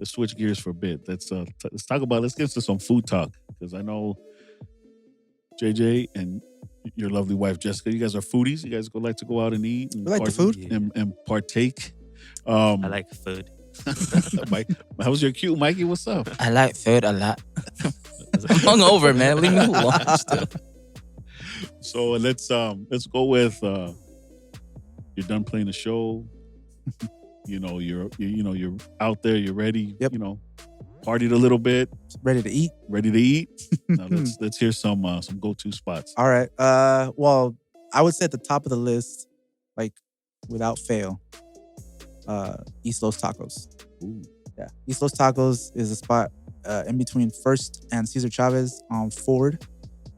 switch gears for a bit. Let's talk about. Let's get into some food talk because I know JJ and your lovely wife Jessica. You guys are foodies. You guys like to go out and eat. And We like the food. and partake. I like food. Mike, how's your cue, Mikey? What's up? I like food a lot. I'm hungover, man. Leave me alone. Still. So let's go with you're done playing the show. You're out there. You're ready. Yep. Partied a little bit. Ready to eat. Ready to eat. Now let's hear some go-to spots. All right. Well, I would say at the top of the list, like without fail, East Los Tacos. Ooh. Yeah, East Los Tacos is a spot in between First and Cesar Chavez on Ford,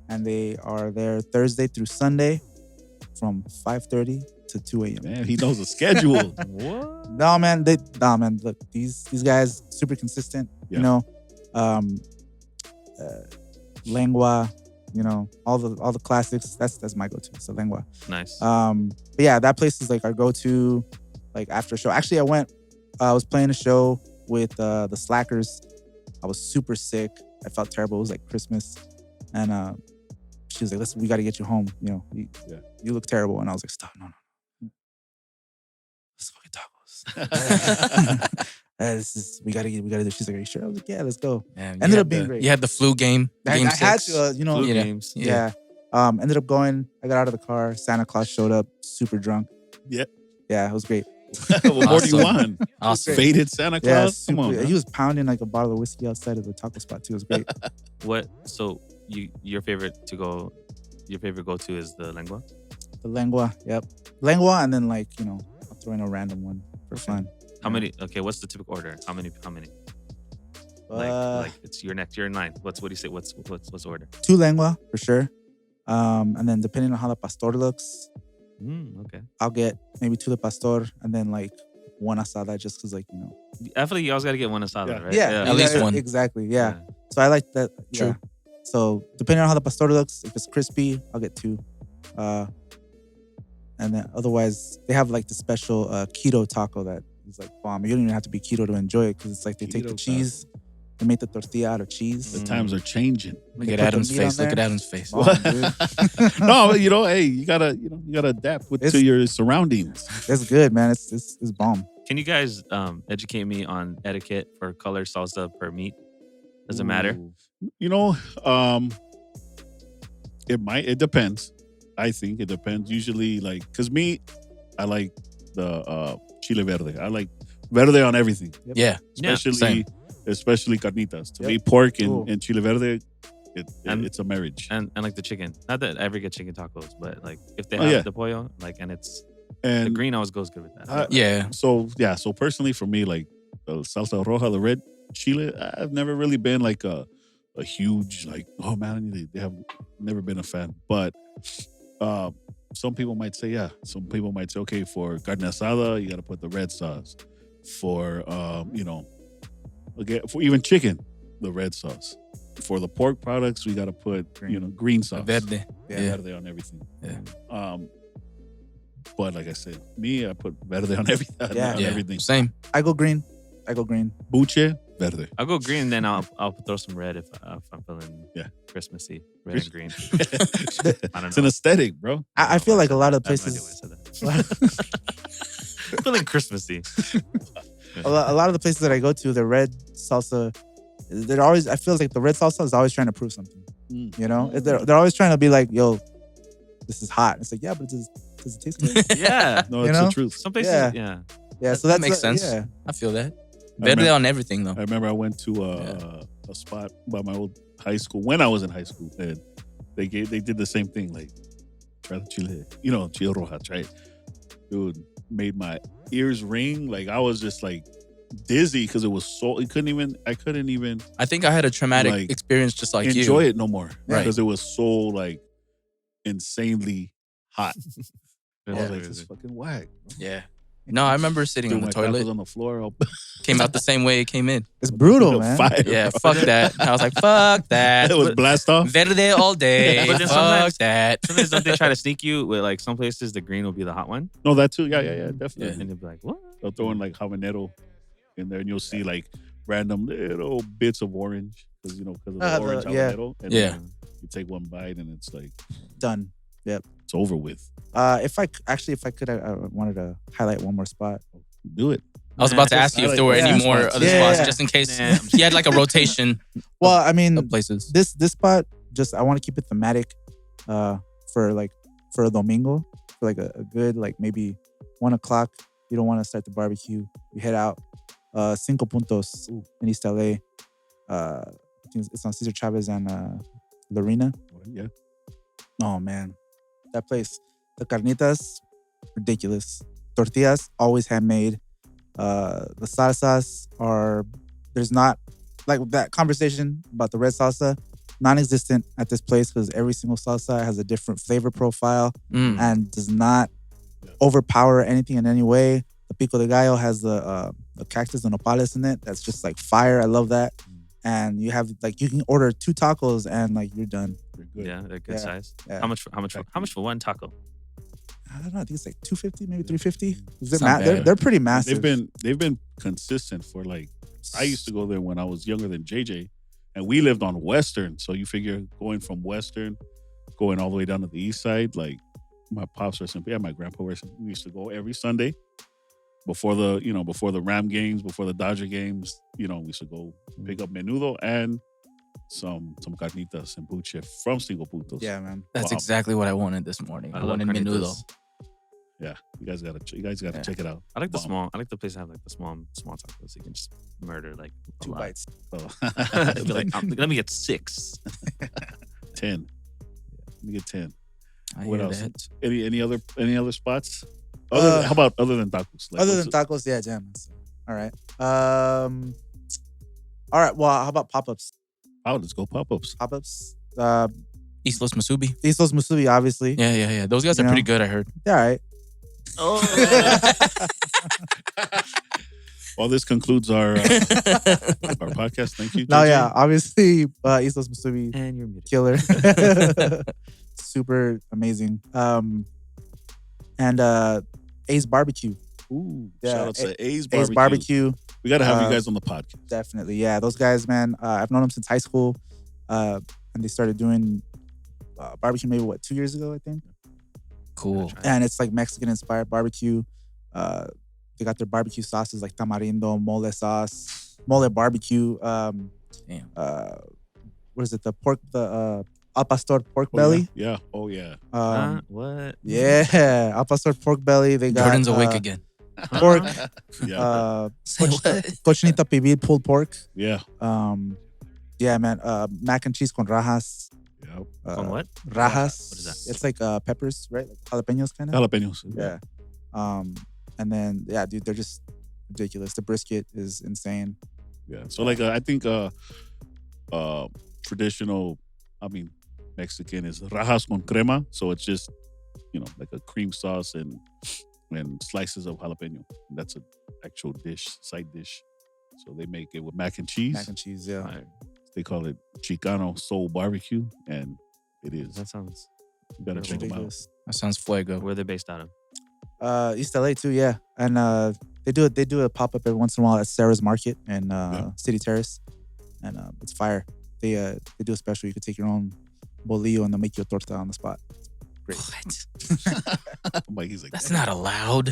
and they are there Thursday through Sunday from 5:30 to 2 a.m. Man, he knows the schedule. What? No man, look, these guys super consistent. Yeah. Lengua, all the classics. That's my go-to. So Lengua. Nice. But yeah, that place is like our go-to, like after show. Actually, I was playing a show with the Slackers. I was super sick. I felt terrible. It was like Christmas, and she was like, "Listen, we got to get you home. You look terrible." And I was like, "Stop, no. Let's go get tacos." We gotta do. She's like, "Are you sure?" I was like, "Yeah, let's go." Man, Ended up being great. You had the flu game. I Game had 6. to, Flu Yeah. games. Yeah. Ended up going. I got out of the car. Santa Claus showed up, super drunk. Yeah. Yeah, it was great. What more do you Awesome. want? Awesome. Faded Santa Yeah, Claus? Come on. super, he was pounding like a bottle of whiskey outside of the taco spot too. It was great. So your favorite go-to is the lengua? The lengua, yep, lengua, and then I'll throw in a random one for fun. How many? Okay, what's the typical order? How many? Like it's your next. You're in line. What do you say? What's the order? 2 lengua for sure. And then depending on how the pastor looks, Okay. I'll get maybe 2 de pastor and then one asada just because I feel like you always got to get one asada, right? Yeah, At least one. Exactly. Yeah. So I like that. True. Yeah. So depending on how the pastor looks, if it's crispy, I'll get 2. And then otherwise, they have the special keto taco that is bomb. You don't even have to be keto to enjoy it because it's they take the Keto cheese, they make the tortilla out of cheese. The times are changing. Look They at put the Adam's meat on face. Look there. at Adam's face. Bomb, dude. No, but hey, you gotta adapt to your surroundings. It's good, man. It's bomb. Can you guys educate me on etiquette for color salsa per meat? Does it matter? Ooh. It depends. I think it depends. Usually, because me, I like the chile verde. I like verde on everything, Yeah. especially carnitas. To Yep. me, pork Ooh. and chile verde, And- it's a marriage. And like the chicken. Not that I ever get chicken tacos, but if they Oh, have yeah. the pollo, and it's the And green always goes good with that. Yeah. so personally for me, the salsa roja, the red chile, I've never really been a huge oh man, they have never been a fan. But some people might say some people might say okay, for carne asada you got to put the red sauce. For again, for even chicken, the red sauce. For the pork products, we got to put green sauce. Verde. Yeah. Verde on everything. Yeah. But like I said, me, I put verde on everything. Yeah. On Yeah. everything. Same. I go green. Buche, verde. I'll go green, then I'll throw some red if I'm feeling Christmassy. Red and green. I don't It's an know. aesthetic, bro. I feel like a lot of I have no idea places, why I said that. Feeling Christmassy. a lot of the places that I go to, the red salsa, they're always. I feel like the red salsa is always trying to prove something. Mm. They're always trying to be like, "Yo, this is hot." It's yeah, but does it taste good? Yeah. No, You it's know? the truth. Some places, Yeah. yeah. Yeah, so That that's makes sense. Yeah, I feel that. I Verde remember- on everything, though. I remember I went to a spot by my old high school when I was in high school, and they did the same thing. rather chile, chile rojas, right? Dude, made my ears ring. Like I was just like dizzy because it was so. I couldn't even I think I had a traumatic like, experience just like enjoy you. it no more. Right. Because it was so like insanely hot. I was Yeah. like, this is fucking whack. Yeah. No, I remember sitting Dude, on the my toilet. was on the floor. All Came out the same way it came in. It's brutal, man. Fire, Yeah, bro. fuck that. I was like, fuck that. It was blast off. Verde all day. But then Fuck sometimes- that. Sometimes don't they try to sneak you with like some places the green will be the hot one, No, that too. Yeah, definitely. and they'll be like, what? They'll throw in like habanero in there, and you'll see like random little bits of orange because of the orange yeah. habanero. And Yeah. then you take one bite, and it's like Done. it's over with. If I could, I wanted to highlight one more spot. Do it. I was about to ask you if there were any more spots. other Yeah. spots, just in case Nah. you had like a rotation Well, I mean, of places. this spot, just I want to keep it thematic, for El Domingo, for like a good like maybe 1 o'clock. You don't want to start the barbecue. You head out. Cinco Puntos in East LA. I think it's on Cesar Chavez and Lorena. Yeah. Oh man, that place. The carnitas, ridiculous. Tortillas, always handmade. The salsas there's not like that conversation about the red salsa, non-existent at this place because every single salsa has a different flavor profile and does not overpower anything in any way. The pico de gallo has the cactus and nopales in it. That's just like fire. I love that. And you have like you can order 2 tacos and like you're done. They're good. Yeah, they're good Yeah. size. Yeah. How much for one taco? I don't know. I think it's like 250, maybe 350. It's not bad. They're pretty massive. They've been consistent for like. I used to go there when I was younger than JJ, and we lived on Western. So you figure going from Western, going all the way down to the East Side, like my pops were simple. Yeah, my grandpa were simple. We used to go every Sunday before the Ram games, before the Dodger games. We used to go pick up menudo and some carnitas and buche from Cinco Puntos. Yeah, man. That's Wow. exactly what I wanted this morning. I love wanted menudo. carnitas. Yeah, you guys gotta Yeah. check it out. I like the Bomb. small. I like the place that have like the small tacos. You can just murder like 2 bites. Oh. Be like, let me get 6. 10. Let me get 10. I What hear else? that. Any other spots? Uh, How about other than tacos? Like, Other what's than tacos, yeah, jam. All right. All right. Well, how about pop-ups? let's go pop-ups. Pop-ups. East Los Musubi. Isos Musubi, obviously. Yeah. Those guys You are pretty know? good, I heard. Yeah, all right. Oh, Well, this concludes our podcast. Thank you. No, JJ. yeah, obviously, Isos Musubi, and you're muted. killer. Super amazing. And Ace Barbecue. Ooh, Yeah, shout out to A's Ace Barbecue. Barbecue. We got to have you Uh, guys on the podcast. Definitely. Yeah, those guys, man. I've known them since high school. And they started doing barbecue maybe 2 years ago, I think. Cool. And it's like Mexican inspired barbecue. They got their barbecue sauces like tamarindo, mole sauce, mole barbecue. Damn. What is it? The al pastor pork belly. Yeah. Oh, yeah. What? Yeah, al pastor pork belly. They got Jordan's awake again. pork, Yeah. Say what? cochinita pibil, pulled pork. Yeah. Yeah, man. Mac and cheese con rajas. Yeah. On what? Rajas. What is that? It's like peppers, right? Like jalapenos, kind of. Jalapenos. Yeah. And then dude, they're just ridiculous. The brisket is insane. Yeah. So like I think traditional, Mexican is rajas con crema. So it's just like a cream sauce and slices of jalapeno. And that's an actual side dish. So they make it with mac and cheese. Mac and cheese, yeah. Alright. They call it Chicano Soul BBQ, and it is. That sounds. You gotta check them out. Ridiculous. That sounds fuego. Where they're based out of? East LA too, yeah. And they do a pop up every once in a while at Sarah's Market and City Terrace, and it's fire. They do a special. You could take your own bolillo and they'll make you a torta on the spot. Great. What? He's like, That's not allowed.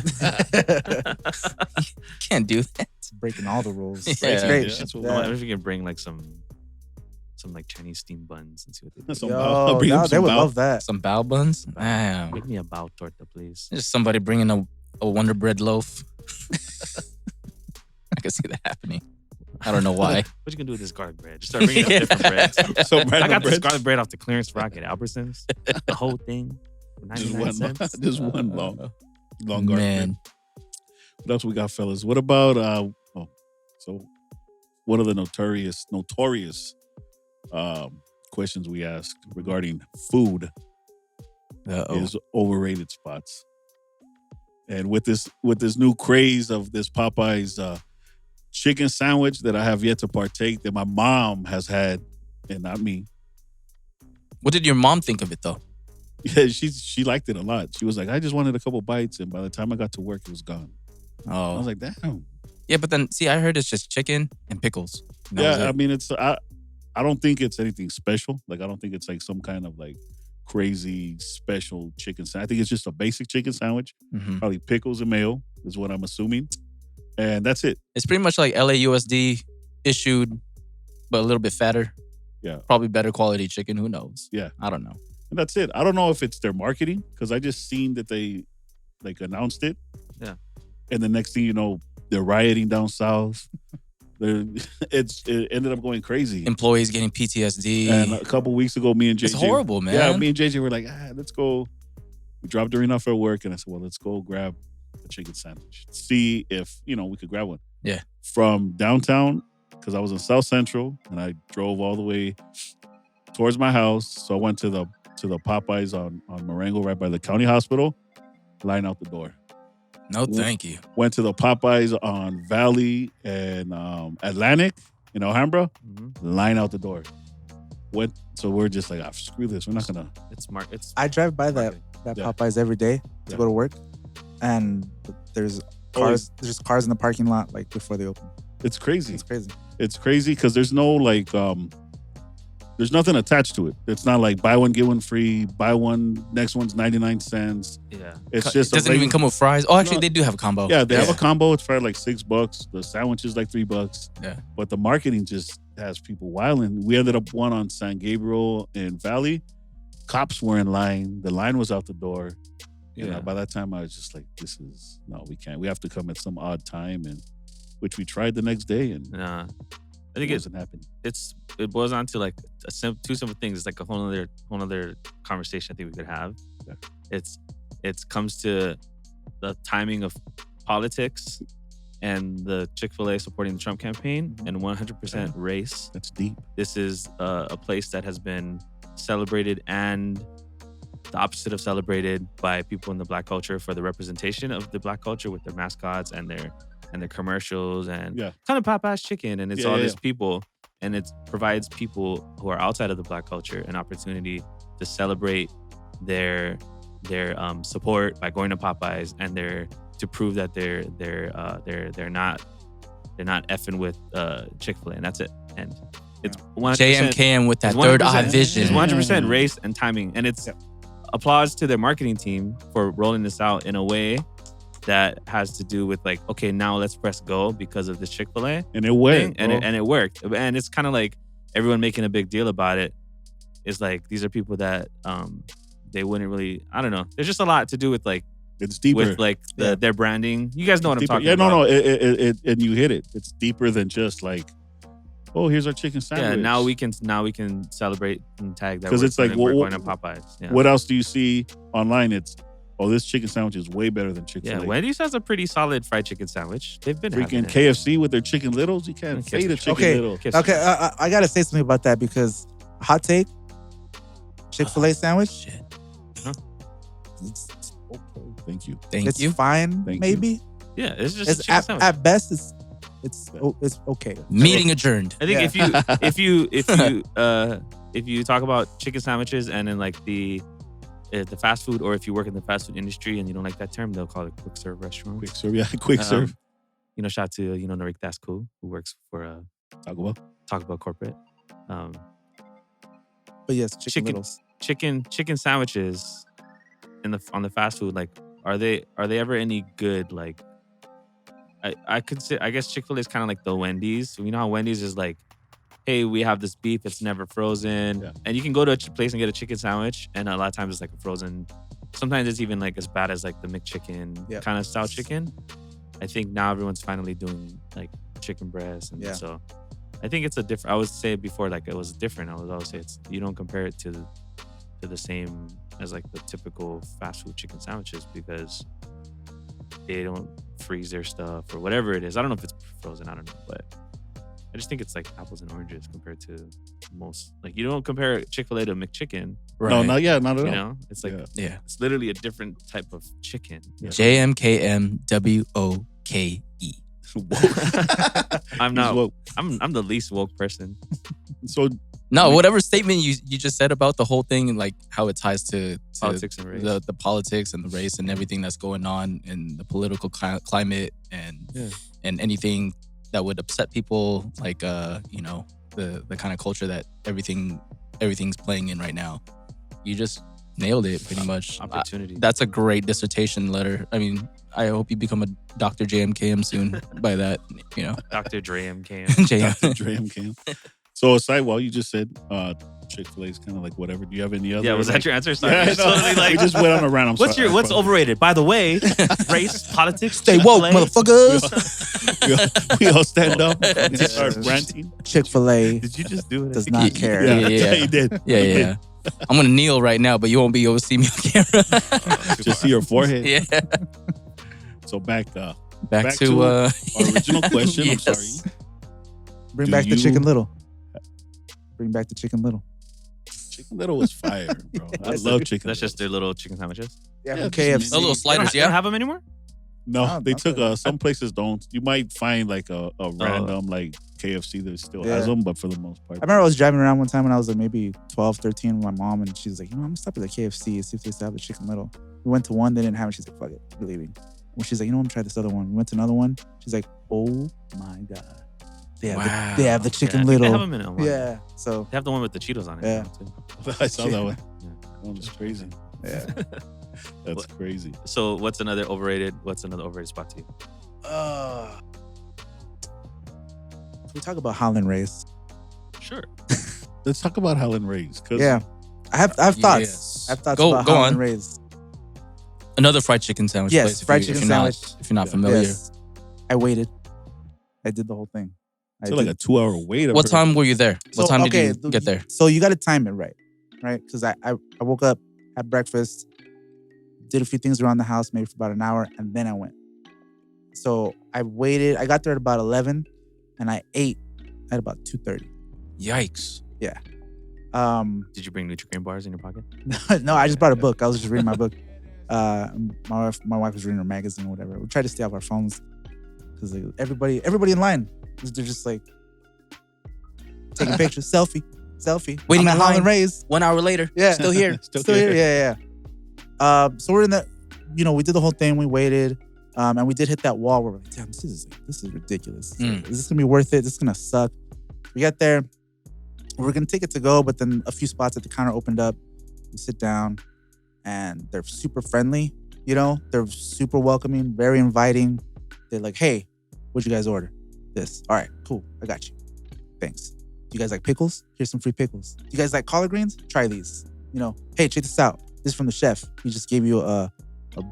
Can't do that. Breaking all the rules. Yeah. It's great. Yeah, that's what I Yeah. wonder if you can bring like some like Chinese steamed buns and see what they do. Some Yo, bao. Bring them they some would bao. love that. Some bao buns. Damn. Make me a bao torta, please. Just somebody bringing a Wonder Bread loaf. I can see that happening. I don't know why. What you gonna do with this garlic bread? Just start bringing up different breads. Some I random got this bread. garlic bread off the clearance rack at Albertsons. The whole thing. Just 99 one, cents. just one long garlic Man. bread. What else we got, fellas? What about so one of the notorious questions we asked regarding food is overrated spots. And with this new craze of this Popeyes chicken sandwich that I have yet to partake, that my mom has had and not me. What did your mom think of it though? Yeah, she liked it a lot. She was like, I just wanted a couple bites, and by the time I got to work, it was gone. I was like, damn. Yeah, but then see, I heard it's just chicken and pickles. And that was Yeah, it. I mean, I don't think it's anything special. Like, I don't think it's like some kind of like crazy special chicken sandwich. I think it's just a basic chicken sandwich. Mhm. Probably pickles and mayo is what I'm assuming. And that's it. It's pretty much like LAUSD issued, but a little bit fatter. Yeah. Probably better quality chicken. Who knows? Yeah. I don't know. And that's it. I don't know if it's their marketing, because I just seen that they like announced it. Yeah. And the next thing you know, they're rioting down south. It ended up going crazy. Employees getting PTSD. And a couple weeks ago, me and JJ. It's horrible, man. Yeah, me and JJ were like, let's go. We dropped during off at work, and I said, well, let's go grab a chicken sandwich. See if, we could grab one. Yeah. From downtown, because I was in South Central, and I drove all the way towards my house. So I went to the Popeyes on Marengo, right by the county hospital, line out the door. No, thank you. Went to the Popeyes on Valley and Atlantic in Alhambra, line out the door. So we're just like, screw this. We're not gonna. It's I drive by that Yeah. Popeyes every day to go to work, and there's Always. cars in the parking lot like before they open. It's crazy. It's crazy. It's crazy because there's no like there's nothing attached to it. It's not like buy one, get one free, buy one, next one's 99 cents. Yeah. It's just It doesn't even come with fries. Oh, actually, they do have a combo. Yeah, they have a combo. It's for like $6. The sandwich is like $3. Yeah. But the marketing just has people wilding. We ended up one on San Gabriel and Valley. Cops were in line. The line was out the door. Yeah. By that time, I was just like, we can't. We have to come at some odd time, and which we tried the next day, and I it think wasn't happening. it boils down to like two simple things. It's like a whole other conversation I think we could have. Yeah. It comes to the timing of politics and the Chick-fil-A supporting the Trump campaign, and 100% race. That's deep. This is a place that has been celebrated and the opposite of celebrated by people in the Black culture for the representation of the Black culture with their mascots and their commercials and kind of Popeyes chicken, and it's all these people, and it provides people who are outside of the Black culture an opportunity to celebrate their support by going to Popeyes, and to prove that they're not effing with Chick-fil-A, and that's it. And it's 100%, JMKM with that third eye vision. It's 100% race and timing, and it's applause to their marketing team for rolling this out in a way that has to do with like, okay, now let's press go because of this Chick-fil-A. And it worked. And it worked. And it's kind of like everyone making a big deal about it. It's like, these are people that they wouldn't really, I don't know. There's just a lot to do with like, it's deeper. With like their branding. You guys know what I'm talking about. No. And you hit it. It's deeper than just like, oh, here's our chicken sandwich. Yeah, now we can celebrate and tag that. Because it's like, we're going to Popeyes. Yeah. What else do you see online? It's, this chicken sandwich is way better than Chick-fil-A. Yeah, Wendy's has a pretty solid fried chicken sandwich. They've been freaking KFC with their chicken littles. You can't fade a chicken little. Okay, I gotta say something about that, because hot take, Chick-fil-A sandwich. Shit. It's Thank you. It's fine, maybe. Yeah, it's just a chicken sandwich. At best, it's okay. Meeting adjourned. I think if you talk about chicken sandwiches and then like the fast food, or if you work in the fast food industry and you don't like that term, they'll call it quick serve restaurant. Quick serve, yeah, quick serve. Shout out to Narik, that's cool, who works for Taco Bell corporate. But yes, chicken sandwiches on the fast food, like are they ever any good? Like I guess Chick-fil-A is kind of like the Wendy's. So you know how Wendy's is like, hey, we have this beef, it's never frozen. And you can go to a place and get a chicken sandwich, and a lot of times it's like a frozen. Sometimes it's even like as bad as like the McChicken kind of style chicken. I think now everyone's finally doing like chicken breast, and so I think it's a different. I would say before, like it was different. I would always say you don't compare it to the same as like the typical fast food chicken sandwiches because they don't freeze their stuff or whatever it is. I don't know if it's frozen. I don't know, but I just think it's like apples and oranges compared to most. Like you don't compare Chick-fil-A to McChicken. Right. No, not at all. You know, it's like Yeah. it's literally a different type of chicken. Yeah. JMKMWOKE. I'm not. Woke. I'm the least woke person. So No, whatever statement you just said about the whole thing and like how it ties to Politics and race. the politics and the race and everything that's going on in the political climate and anything that would upset people, like you know, the kind of culture that everything's playing in right now. You just nailed it pretty much. Opportunity. That's a great dissertation letter. I mean, I hope you become a Dr. JMKM soon by that, you know. Dr. Dre MKM. JM. Dram Cam. So aside, well, you just said Chick-fil-A is kind of like whatever. Do you have any other? Yeah, was that your answer? Sorry. Yeah, I was totally we like, just went on a random. what's overrated? By the way, race, politics, Stay woke, Chick-fil-A. motherfuckers. we all stand up and start ranting. Chick-fil-A Did you just do it? does not care. Yeah. He did. Yeah. I'm gonna kneel right now, but you won't be able to see me on camera. Just see your forehead. Yeah. So back to our original question. Yes. I'm sorry. Bring Do back the you- Chicken Little. Bring back the Chicken Little. Chicken Little was fire, bro. I Yes, love chicken. That's just their little chicken sandwiches. Yeah, Yeah, from just KFC. a little They sliders, don't yeah. have them anymore? No, Oh, they took okay. some places don't. You might find like a random like KFC that still has Yeah. them, but for the most part, I remember I was driving around one time when I was like maybe 12, 13 with my mom, and she's like, you know, I'm gonna stop at the KFC and see if they still have the Chicken Little. We went to one, they didn't have it. She's like, fuck it, we're leaving. Well, she's like, you know, I'm gonna try this other one. We went to another one. She's like, oh my God. They have the Chicken I think Little. They have them in Elmont. Yeah. So They have the one with the Cheetos on it. Yeah. now, too. I saw that one. Yeah. That one was crazy. yeah. That's crazy. So what's another overrated spot to you? We talk about Holland Rays. Sure. Let's talk about Helen Ray's. Yeah. I have thoughts. Yes. I have thoughts Go about on. Holland Rays. Another fried chicken sandwich Yes, place. fried chicken sandwich. If you're not Yeah. familiar. Yes. I waited. I did the whole thing. It's like a 2-hour wait. What time were you there? What time did you get there? So you got to time it right? Because I woke up, had breakfast, did a few things around the house, maybe for about an hour, and then I went. So I waited. I got there at about 11, and I ate at about 2:30. Yikes. Did you bring Nutri-Grain bars in your pocket? No, I just brought a book. I was just reading my book. My wife was reading her magazine or whatever. We tried to stay off our phones because everybody in line, they're just like taking pictures, selfie. Waiting I'm at in line. Holland Rays. 1 hour later. Yeah, Still here. Still here. Yeah. So we're in that. We did the whole thing. We waited, and we did hit that wall where we're like, damn, this is ridiculous. Is this gonna be worth it? This is gonna suck. We got there. We're gonna take it to go, but then a few spots at the counter opened up. We sit down, and they're super friendly. They're super welcoming, very inviting. They're like, hey, what'd you guys order? This. All right, cool. I got you. Thanks. Do you guys like pickles? Here's some free pickles. Do you guys like collard greens? Try these. Hey, check this out. This is from the chef. He just gave you a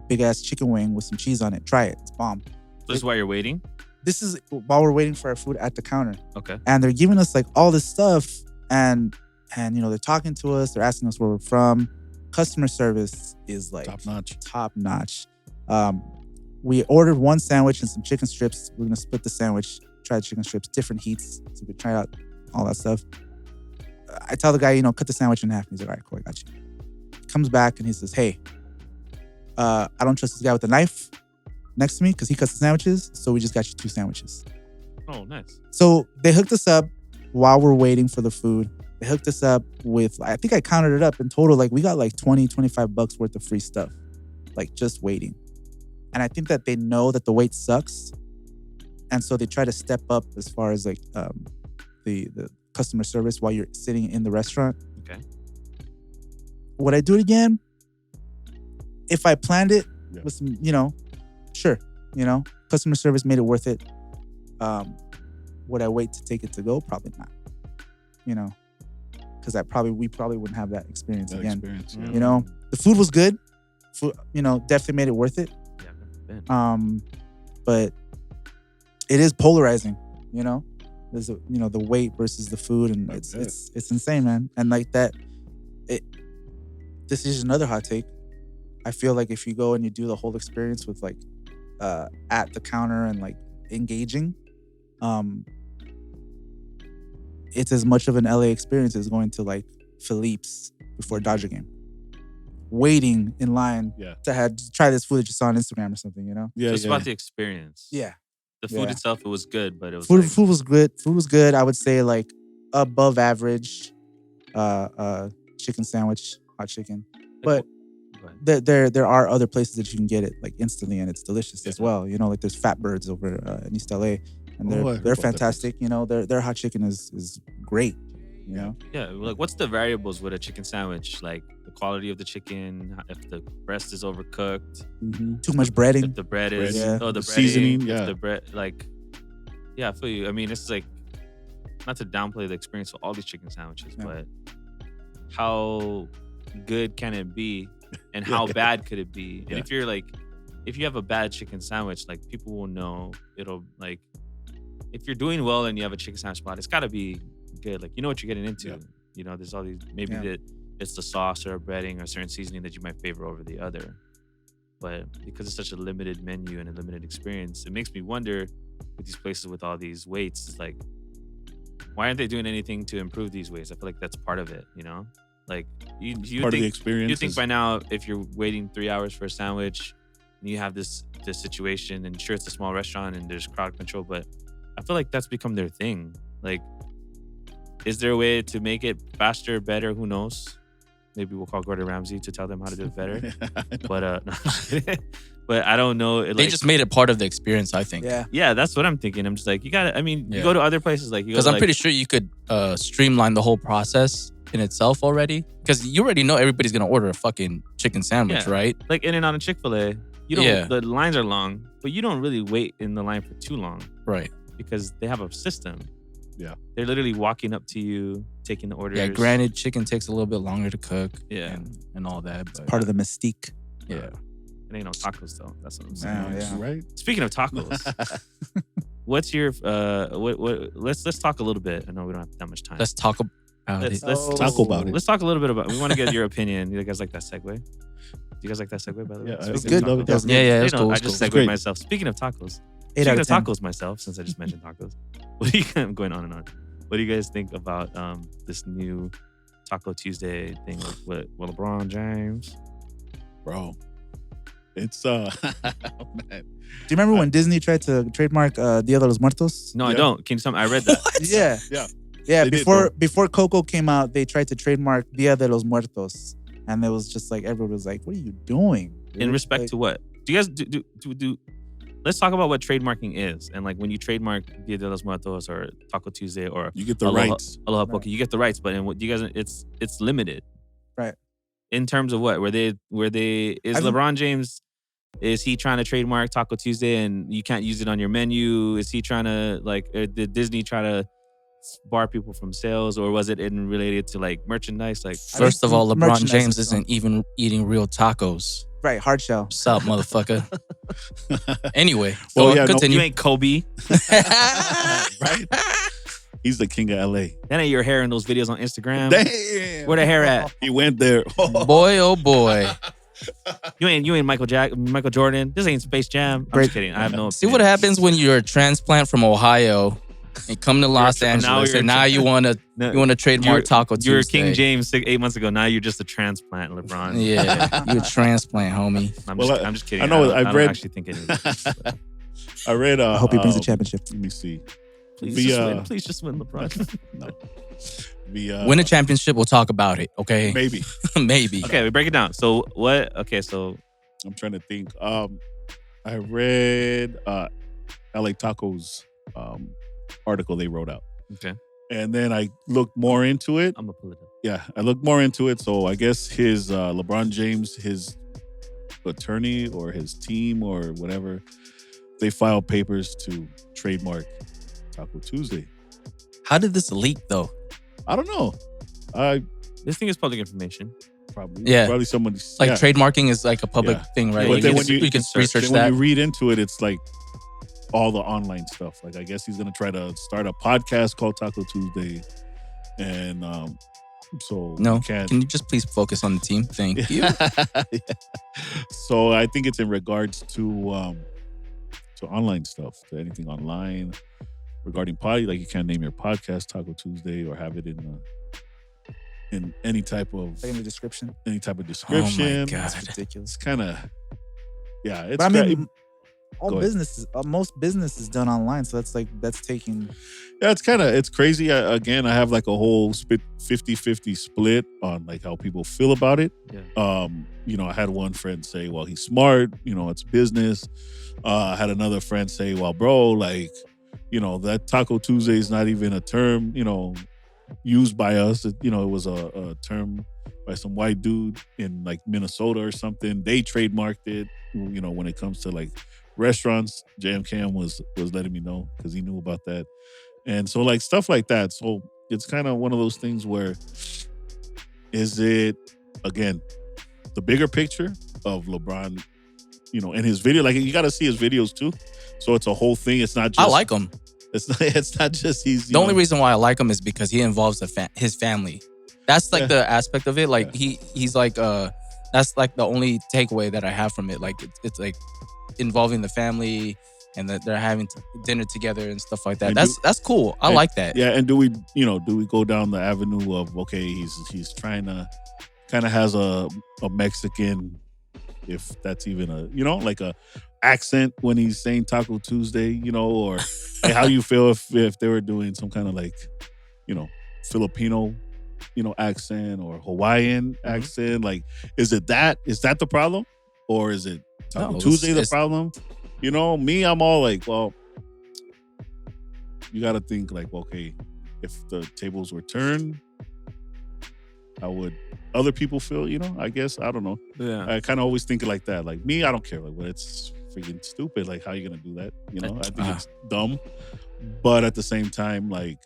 big ass chicken wing with some cheese on it. Try it. It's bomb. This is why you're waiting? This is while we're waiting for our food at the counter. Okay. And they're giving us like all this stuff, and they're talking to us. They're asking us where we're from. Customer service is like top notch. We ordered one sandwich and some chicken strips. We're gonna split the sandwich, try the chicken strips, different heats, so we try out all that stuff. I tell the guy, cut the sandwich in half. And he's like, all right, cool, I got you. Comes back and he says, hey, I don't trust this guy with a knife next to me because he cuts the sandwiches, so we just got you 2 sandwiches. Oh, nice. So they hooked us up while we're waiting for the food. They hooked us up with, I think I counted it up in total, like we got like $20-$25 worth of free stuff, like just waiting. And I think that they know that the wait sucks. And so they try to step up as far as like the customer service while you're sitting in the restaurant. Okay. Would I do it again? If I planned it with some, sure. Customer service made it worth it. Would I wait to take it to go? Probably not. Because we probably wouldn't have that experience again. The food was good. Food, definitely made it worth it. Yeah, I've never been. But it is polarizing. There's the weight versus the food, and it's insane, man. And like that, this is another hot take. I feel like if you go and you do the whole experience with like at the counter and like engaging, it's as much of an LA experience as going to like Philippe's before a Dodger game. Waiting in line to try this food that you saw on Instagram or something, you know? Yeah, it's about the experience. Yeah. The food itself, it was good, but it was food was good. Food was good. I would say like above average chicken sandwich, hot chicken. But there are other places that you can get it like instantly and it's delicious as well. You know, like there's Fat Birds over in East LA and they're fantastic. You know, their hot chicken is great. You know? Yeah, like what's the variables with a chicken sandwich? Like the quality of the chicken, if the breast is overcooked, too much breading. If the bread is the seasoning, if the bread I feel you. I mean, it's like not to downplay the experience of all these chicken sandwiches, but how good can it be and how bad could it be? And if you have a bad chicken sandwich, like people will know. It'll like if you're doing well and you have a chicken sandwich spot, it's got to be good. Like you know what you're getting into. You know, there's all these it's the sauce or breading or a certain seasoning that you might favor over the other. But because it's such a limited menu and a limited experience, it makes me wonder with these places with all these waits, it's like, why aren't they doing anything to improve these waits? I feel like that's part of it, you know? Like you part think, of the experience. You think by now, if you're waiting 3 hours for a sandwich and you have this situation, and sure it's a small restaurant and there's crowd control, but I feel like that's become their thing. Like, is there a way to make it faster, better? Who knows? Maybe we'll call Gordon Ramsay to tell them how to do it better. But I don't know. They just made it part of the experience, I think. Yeah, that's what I'm thinking. I'm just like, you gotta. I mean, you go to other places like because I'm pretty sure you could streamline the whole process in itself already. Because you already know everybody's gonna order a fucking chicken sandwich, right? Like In-N-Out and ChickfilA, you don't. The lines are long, but you don't really wait in the line for too long, right? Because they have a system. Yeah. They're literally walking up to you, taking the orders. Yeah, granted, chicken takes a little bit longer to cook. Yeah. And all that. But it's part of the mystique. Yeah. It ain't no tacos though. That's what I'm saying. Yeah. Right. Speaking of tacos, what's your let's talk a little bit. I know we don't have that much time. Let's talk about it. Let's talk about it. Let's talk a little bit about we want to get your opinion. You guys like that segue? Do you guys like that segue, by the way? Yeah, it's good. Yeah, it's cool. I just segued myself. Speaking of tacos. Speaking of tacos myself, since I just mentioned tacos. What are you I'm going on and on? What do you guys think about this new Taco Tuesday thing with LeBron James? Bro, it's man. Do you remember when Disney tried to trademark Dia de los Muertos? No, I don't. Can you tell me? I read that. Yeah. Before Coco came out, they tried to trademark Dia de los Muertos, and it was just like everyone was like, "What are you doing?" Dude? In respect to what? Do you guys do? Let's talk about what trademarking is, and like when you trademark Dia de los Muertos or Taco Tuesday or you get the rights. Aloha Poke, you get the rights, but in what you guys, it's limited, right? In terms of what? Where they LeBron James? Is he trying to trademark Taco Tuesday and you can't use it on your menu? Is he trying to did Disney try to bar people from sales, or was it related to like merchandise? Like first of all, LeBron James isn't even eating real tacos. Right, hard shell. What's up, motherfucker? Anyway, You continue. ain't Kobe. Right? He's the king of LA. That ain't your hair in those videos on Instagram. Damn. Where the hair at? He went there. Boy, oh boy. You ain't Michael Jordan. This ain't Space Jam. I'm just kidding. I have no opinion. See what happens when you're a transplant from Ohio and come to Los Angeles and now you want to trademark Taco Tuesday. You were King James 8 months ago. Now you're just a transplant, LeBron. Yeah, you're a transplant, homie. I'm just kidding. I know. I don't actually think any of this. I read. I hope he brings a championship. Let me see. Please just win, LeBron. No. Win a championship, we'll talk about it, okay? Maybe. Maybe. Okay, we break it down. So what? Okay, so I'm trying to think. I read LA Tacos article they wrote out. Okay. And then I looked more into it. I'm gonna pull it up. Yeah, I looked more into it. So I guess his LeBron James, his attorney or his team or whatever, they filed papers to trademark Taco Tuesday. How did this leak though? I don't know. This thing is public information. Probably. Yeah. Probably somebody. Like trademarking is like a public thing, right? But then when you can research then that. when you read into it, it's like all the online stuff. Like I guess he's gonna try to start a podcast called Taco Tuesday, and So No, you can't. can you just please focus on the team? Thank you. Yeah. So I think it's in regards to online stuff, to anything online regarding potty. Like you can't name your podcast Taco Tuesday or have it in any type of Like in the description. description. God. It's ridiculous. It's kind of It's But I mean, Go all ahead. business, most business is done online, so that's taking. Yeah, it's crazy. Again, I have like a whole 50-50 split on like how people feel about it. Yeah. I had one friend say, well, he's smart, it's business. I had another friend say, well, bro, like, that Taco Tuesday is not even a term, used by us. It was a term by some white dude in like Minnesota or something. They trademarked it, when it comes to like restaurants. Jam Cam was letting me know because he knew about that. And so like stuff like that. So it's kind of one of those things where is it, again, the bigger picture of LeBron, and his video, like you got to see his videos too. So it's a whole thing. It's not just. I like him. It's not just he's. The only reason why I like him is because he involves his family. That's like the aspect of it. Like he's like that's like the only takeaway that I have from it. Like it's like involving the family and that they're having dinner together and stuff like that. And That's cool. I like that. Yeah, and do we go down the avenue of, okay, he's trying to kind of has a Mexican, if that's even like a accent when he's saying Taco Tuesday, or like how you feel if they were doing some kind of like, Filipino, accent or Hawaiian accent. Like, is that the problem? Or is it Taco Tuesday the problem? Me, I'm all like, well, you got to think like, okay, if the tables were turned, how would other people feel? I guess, I don't know. Yeah. I kind of always think like that. Like me, I don't care. Like, well, it's freaking stupid. Like, how are you going to do that? I think it's dumb. But at the same time, like,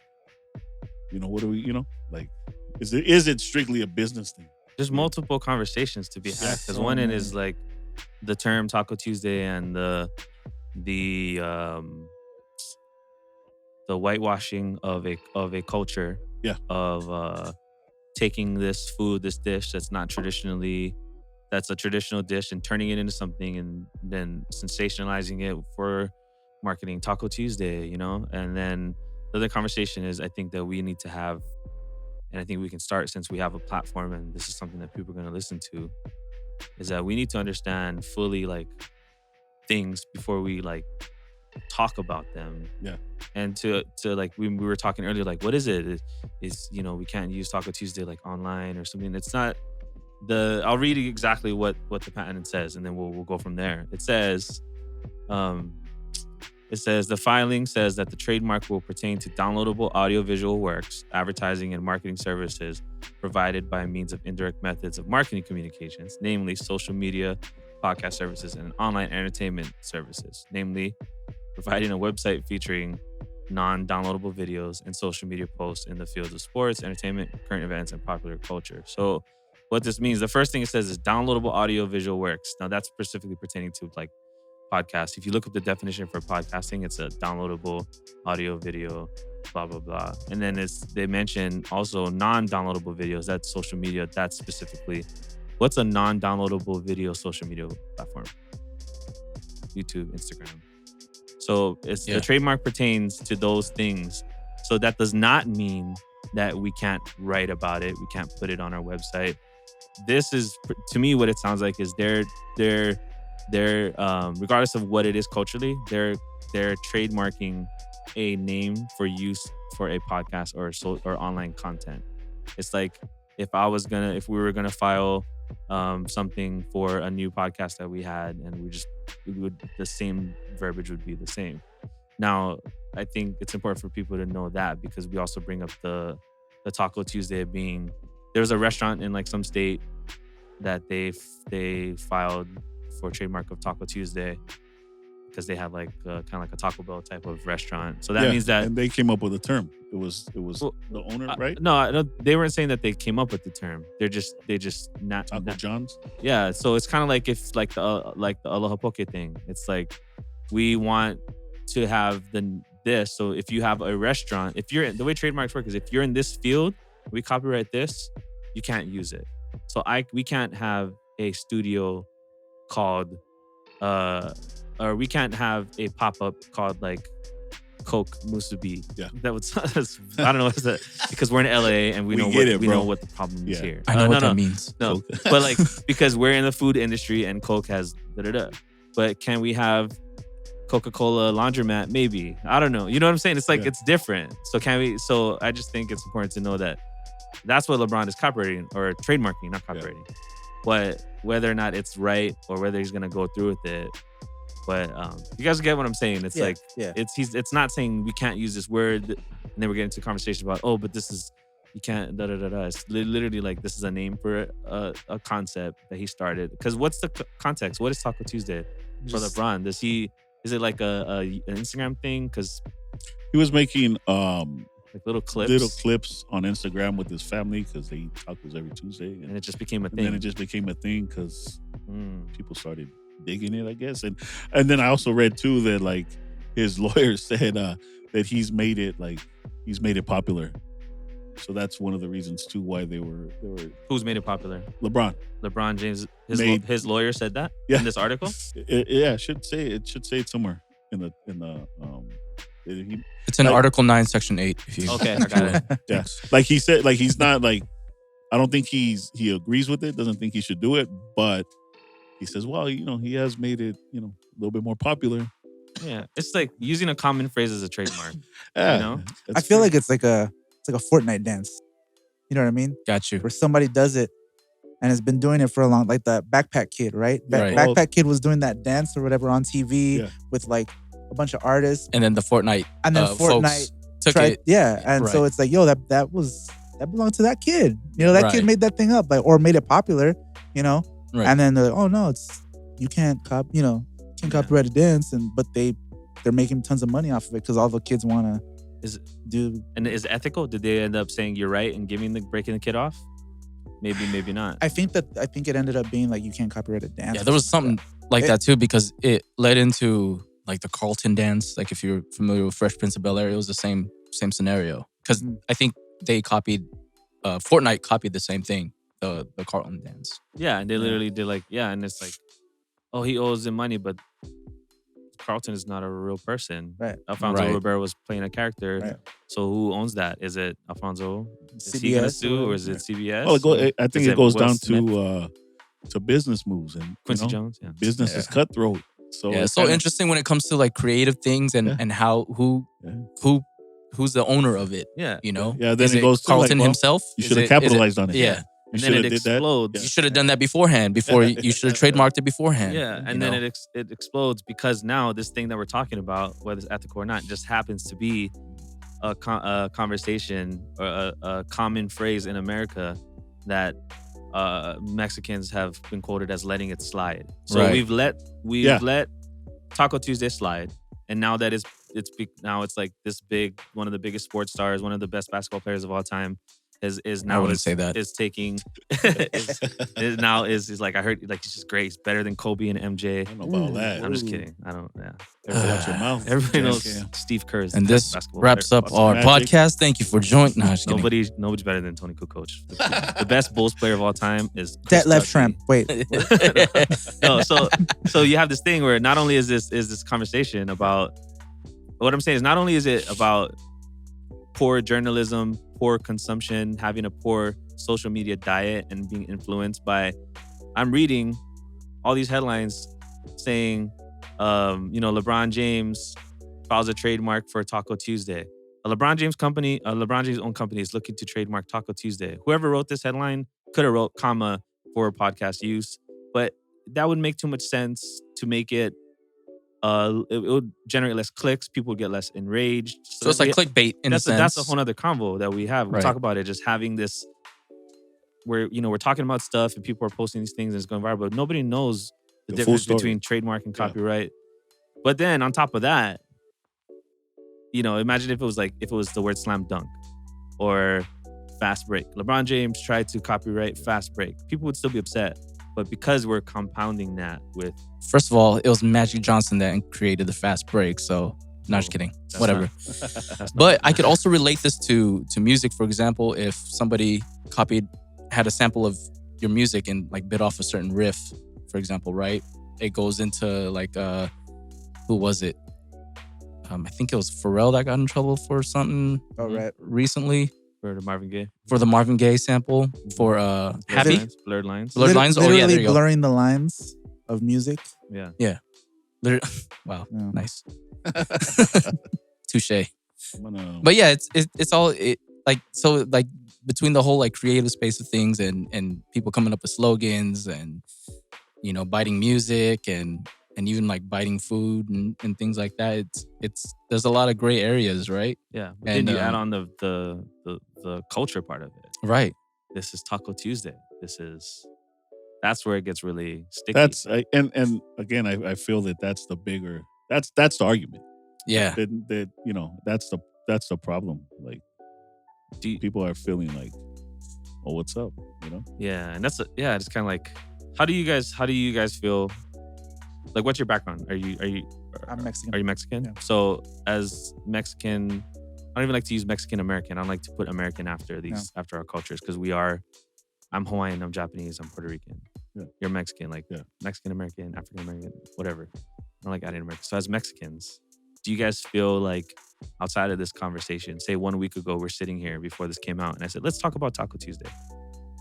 what do we, like, is it strictly a business thing? There's multiple conversations to be had because one end is like the term Taco Tuesday and the whitewashing of a culture. Yeah. Of taking this dish that's a traditional dish and turning it into something and then sensationalizing it for marketing Taco Tuesday, And then the other conversation is I think that we need to have, and I think we can start since we have a platform and this is something that people are going to listen to, is that we need to understand fully like things before we like talk about them. Yeah. And to like we were talking earlier, like what is it? Is we can't use Taco Tuesday like online or something. It's not I'll read exactly what the patent says and then we'll go from there. It says the filing says that the trademark will pertain to downloadable audiovisual works, advertising and marketing services provided by means of indirect methods of marketing communications, namely social media, podcast services, and online entertainment services, namely providing a website featuring non-downloadable videos and social media posts in the fields of sports, entertainment, current events, and popular culture. So what this means, the first thing it says is downloadable audio-visual works. Now that's specifically pertaining to like podcasts. If you look up the definition for podcasting, it's a downloadable audio, video, blah, blah, blah. And then they mention also non-downloadable videos. That's social media. That's specifically, what's a non-downloadable video social media platform? YouTube, Instagram. So the trademark pertains to those things. So that does not mean that we can't write about it. We can't put it on our website. This is, to me, what it sounds like is they're regardless of what it is culturally, they're trademarking a name for use for a podcast or online content. It's like if we were gonna file something for a new podcast that we had, and the same verbiage would be the same. Now, I think it's important for people to know that because we also bring up the Taco Tuesday being, there was a restaurant in like some state that they filed for trademark of Taco Tuesday because they had like kind of like a Taco Bell type of restaurant. So that means that, and they came up with a term. It was the owner, right? No, they weren't saying that they came up with the term. They just not Taco John's. Yeah, so it's kind of like if like the Aloha Poke thing. It's like we want to have this. So if you have a restaurant, the way trademarks work is if you're in this field, we copyright this, you can't use it. So we can't have a studio called or we can't have a pop-up called like Coke Musubi. Yeah. That would I don't know what's that, because we're in LA and we know what the problem is here. I know what that means. No, but like because we're in the food industry and Coke has da-da-da. But can we have Coca-Cola laundromat? Maybe. I don't know. You know what I'm saying? It's like it's different. So can we? So I just think it's important to know that that's what LeBron is copyrighting or trademarking, not copyrighting. But whether or not it's right or whether he's gonna go through with it. But you guys get what I'm saying. It's it's not saying we can't use this word, and then we're getting into a conversation about but this is you can't da da da da. It's literally like this is a name for a concept that he started. Because what's the context? What is Taco Tuesday for LeBron? Is it like an Instagram thing? Because he was making like little clips on Instagram with his family because they eat tacos every Tuesday, and it just became a thing. And then it just became a thing because people started digging it, I guess. And then I also read too that like his lawyer said that he's made it popular. So that's one of the reasons too why they were. Who's made it popular? LeBron James. His lawyer said that in this article. It should say it somewhere in the it's in Article 9, Section 8. Okay, I got it. Yeah, like he said, like he's not like I don't think he agrees with it. Doesn't think he should do it, but he says, well, he has made it, a little bit more popular. Yeah, it's like using a common phrase as a trademark. I feel like it's like a Fortnite dance. You know what I mean? Got you. Where somebody does it and has been doing it for a long, like the Backpack Kid, right? Right. Backpack Kid was doing that dance or whatever on TV with like a bunch of artists. And then the Fortnite Fortnite took it. Yeah, and so it's like, yo, that belonged to that kid. That kid made that thing up, like, or made it popular. Right. And then they're like, oh no, you can't copyright a dance, but they're making tons of money off of it because all the kids want to do. And is it ethical? Did they end up saying you're right and breaking the kid off? Maybe not. I think it ended up being like you can't copyright a dance. Yeah, there was something like that too because it led into like the Carlton dance. Like if you're familiar with Fresh Prince of Bel-Air, it was the same scenario because I think they copied Fortnite copied the same thing. The Carlton dance. Yeah, and they literally did and it's like, oh, he owes him money, but Carlton is not a real person. Right. Alfonso Ribeiro was playing a character. Right. So who owns that? Is it Alfonso? Is he gonna sue or is it CBS? Well, I think it goes down to business moves and Quincy Jones. Yeah. Business is cutthroat. So it's so interesting when it comes to like creative things and how who's the owner of it. Yeah. Yeah, then it goes to Carlton himself. You should have capitalized on it. Yeah. And then it explodes. You should have done that beforehand. You should have trademarked it beforehand. Yeah, and then it explodes because now this thing that we're talking about, whether it's ethical or not, just happens to be a conversation or a common phrase in America that Mexicans have been quoted as letting it slide. So we've let Taco Tuesday slide, and now that it's like this big, one of the biggest sports stars, one of the best basketball players of all time. Is now I wouldn't say that. Is taking is like I heard like he's just great. He's better than Kobe and MJ. I don't know about that. I'm just kidding. I don't. Yeah. Watch your mouth. Everybody knows Steve Kerr is. And this basketball wraps player. up our podcast. Thank you for joining. No, nobody's better than Tony Kukoc. The best Bulls player of all time is that left shrimp. Wait. No. So you have this thing where not only is this conversation about what I'm saying is not only is it about poor journalism, poor consumption, having a poor social media diet and being influenced by, I'm reading all these headlines saying, LeBron James files a trademark for Taco Tuesday. A LeBron James own company is looking to trademark Taco Tuesday. Whoever wrote this headline could have wrote comma for podcast use, but that would make too much sense to make it it would generate less clicks. People would get less enraged. So it's like clickbait in a sense. That's a whole other convo that we have. We talk about it, just having this where, we're talking about stuff and people are posting these things and it's going viral, but nobody knows the difference between trademark and copyright. But then on top of that, imagine if it was the word slam dunk or fast break. LeBron James tried to copyright fast break. People would still be upset. But because we're compounding that with... First of all, it was Magic Johnson that created the fast break. So No, just kidding. That's Whatever. that's not- But I could also relate this to music. For example, if somebody had a sample of your music and like bit off a certain riff, for example, right? It goes into like who was it? I think it was Pharrell that got in trouble for something Oh, right. recently for the Marvin Gaye. for the Marvin Gaye sample for Happy. Blurred lines. Blurred lines? Oh, yeah, Literally there you go. blurring the lines of music. Yeah. Wow, Yeah. nice. Touche. I'm gonna- But yeah, it's all like so like between the whole like creative space of things and people coming up with slogans and biting music and even like biting food and things like that. It's there's a lot of gray areas, right? Yeah. But And, then you add on the culture part of it. Right. This is Taco Tuesday. That's where it gets really sticky. That's and again, I feel that that's the bigger. That's the argument. Yeah. That's the problem. Like Do you- people are feeling like, oh, what's up? Yeah, and it's kind of like, how do you guys feel? Like, what's your background? Are you I'm Mexican. Are you Mexican? Yeah. So as Mexican, I don't even like to use Mexican American. I don't like to put American after after our cultures because I'm Hawaiian, I'm Japanese, I'm Puerto Rican. Yeah. You're Mexican, like Yeah. Mexican American, African American, whatever. I don't like adding American. So as Mexicans, do you guys feel like outside of this conversation, say 1 week ago, we're sitting here before this came out and I said, let's talk about Taco Tuesday.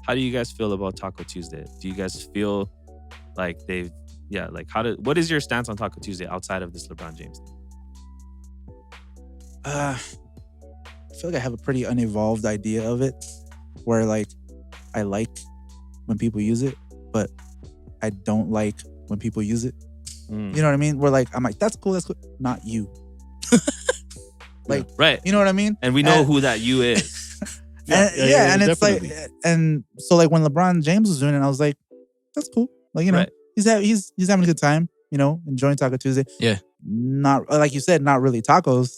How do you guys feel about Taco Tuesday? Do you guys feel like what is your stance on Taco Tuesday outside of this LeBron James thing? I feel like I have a pretty unevolved idea of it, where like I like when people use it, but I don't like when people use it. Mm. You know what I mean? Where like I'm like, that's cool, not you. Like, Right. you know what I mean? And we know And- wund that you is. And it's definitely. like, and so like when LeBron James was doing it, I was like, that's cool. Like, Right. he's having a good time, enjoying Taco Tuesday. Yeah. Not like you said, not really tacos.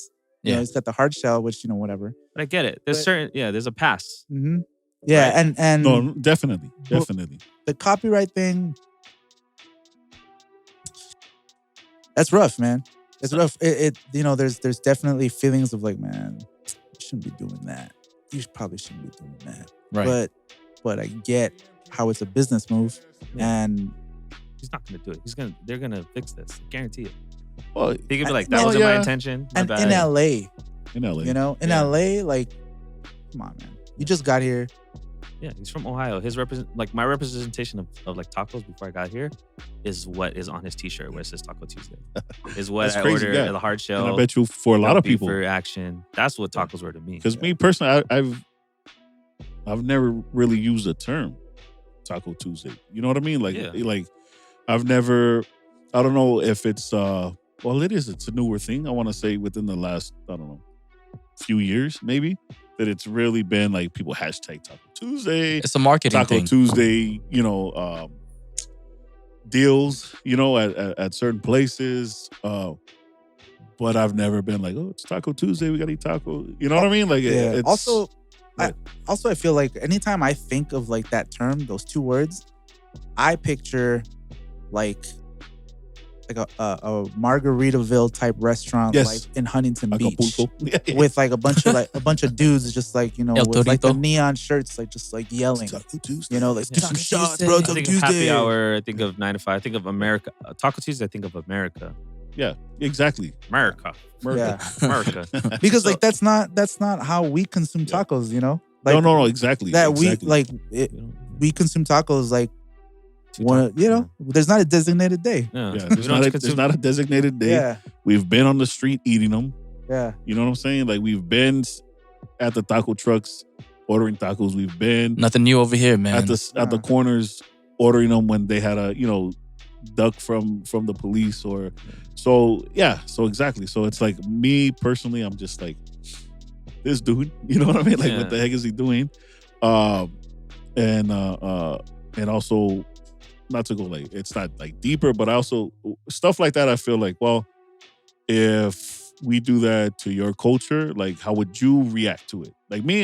Yeah. He's got the hard shell, which whatever. But I get it. There's But- there's a pass. Mm-hmm. Yeah, Right. and No, definitely. Well- the copyright thing, that's rough, man. It's rough. There's definitely feelings of like, man, you shouldn't be doing that. You probably shouldn't be doing that. Right. But I get how it's a business move, Yeah. and He's not gonna do it. They're gonna fix this. I guarantee it. Well, They could be like, No, that wasn't my yeah. intention. My and bad. in LA, in LA. in Yeah. LA, like, come on, man, you just got here. Yeah, he's from Ohio. My representation of like tacos before I got here is what is on his t-shirt where it says Taco Tuesday. Is what That's I crazy, order yeah. the hard And shell. I bet you for a lot of people, for action. That's what tacos were to me. because me personally, I've never really used the term Taco Tuesday. You know what I mean? Like, Yeah. like I've never. I don't know if it's it is. It's a newer thing. I want to say within the last, I don't know, few years maybe, that it's really been like people hashtag Taco Tuesday, It's a marketing Taco thing. Tuesday, deals, at certain places. But I've never been like, oh, it's Taco Tuesday. We got to eat taco. You know what I mean? Like, Yeah. it's Also, Right. I feel like anytime I think of like that term, those two words, I picture like a Margaritaville type restaurant, Yes. like in Huntington Beach, Acapulco. Yeah. with like a bunch of dudes just like El with like the Torito. neon shirts, like just like yelling, Taco Tuesday. like do some Yeah. shots, Tuesday. bro. I Taco think of happy Tuesday. hour. I think of 9 to 5. I think of America. Taco Tuesday. I think of America. Yeah, exactly. America. Yeah. America. Because So- like that's not how we consume Yeah. tacos, Like no, exactly. that exactly. we consume tacos like there's not a designated day. Yeah. Yeah, We there's don't not, a, consume- there's not a designated day. Yeah, We've been on the street eating them. yeah. You know what I'm saying? Like we've been at the taco trucks ordering tacos. We've been Nothing new over here, man. at the corners ordering them when they had a duck from the police or so exactly. So it's like me personally, I'm just like this dude. You know what I mean? Like Yeah. what the heck is he doing? And also not to go like it's not like deeper, but also stuff like that. I feel like, well, if we do that to your culture, like how would you react to it? Like me,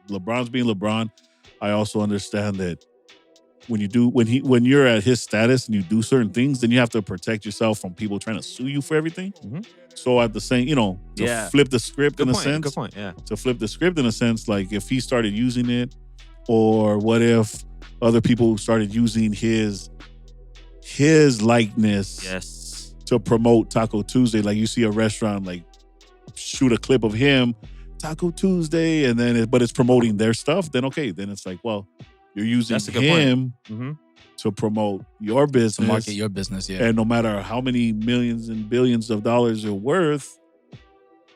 LeBron's being LeBron. I also understand that when you're at his status and you do certain things, then you have to protect yourself from people trying to sue you for everything. Mhm. So at the same, to flip the script Good in point. a sense. Good point. Yeah. To flip the script in a sense, like if he started using it, or what if other people started using his likeness Yes. to promote Taco Tuesday? Like you see a restaurant like shoot a clip of him, Taco Tuesday, and then but it's promoting their stuff, then okay, then it's like, well, you're using That's a good him Mm-hmm. to promote your business, To market your business, yeah. and no matter how many millions and billions of dollars you're worth,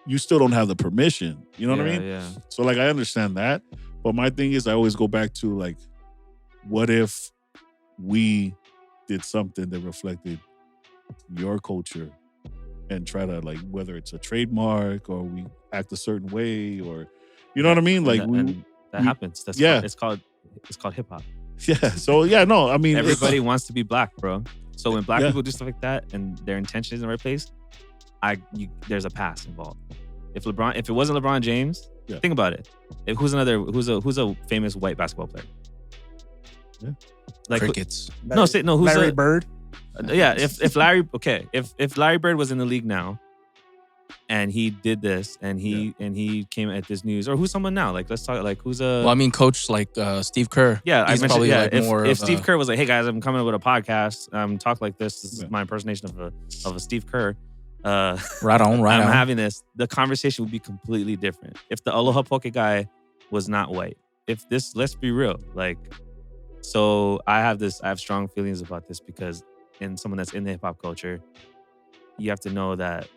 you still don't have the permission. You know what I mean? Yeah. So like I understand that, but my thing is I always go back to like, what if we did something that reflected your culture and try to like, whether it's a trademark or we act a certain way, or you know what I mean? Like and that happens. That's yeah. It's called hip hop. yeah. So yeah, no, I mean Everybody wants to be black, bro. So when black Yeah. people do stuff like that and their intention is in the right place, there's a pass involved. If it wasn't LeBron James, Yeah. think about it. Who's a famous white basketball player? Yeah. Like Crickets. who's Larry Bird. if Larry Bird was in the league now and he did this and he came at this news, or who's someone now? Like let's talk like who's a Well, I mean, coach like Steve Kerr. yeah, he's I mentioned probably yeah. like If, more if of Steve a- Kerr was like, "Hey guys, I'm coming up with a podcast. Talk like this. This is Yeah. my impersonation of a Steve Kerr." Right on. I'm having this. The conversation would be completely different if the Aloha Poke guy was not white. If this, let's be real, like, so I have strong feelings about this because in someone that's in the hip hop culture, you have to know that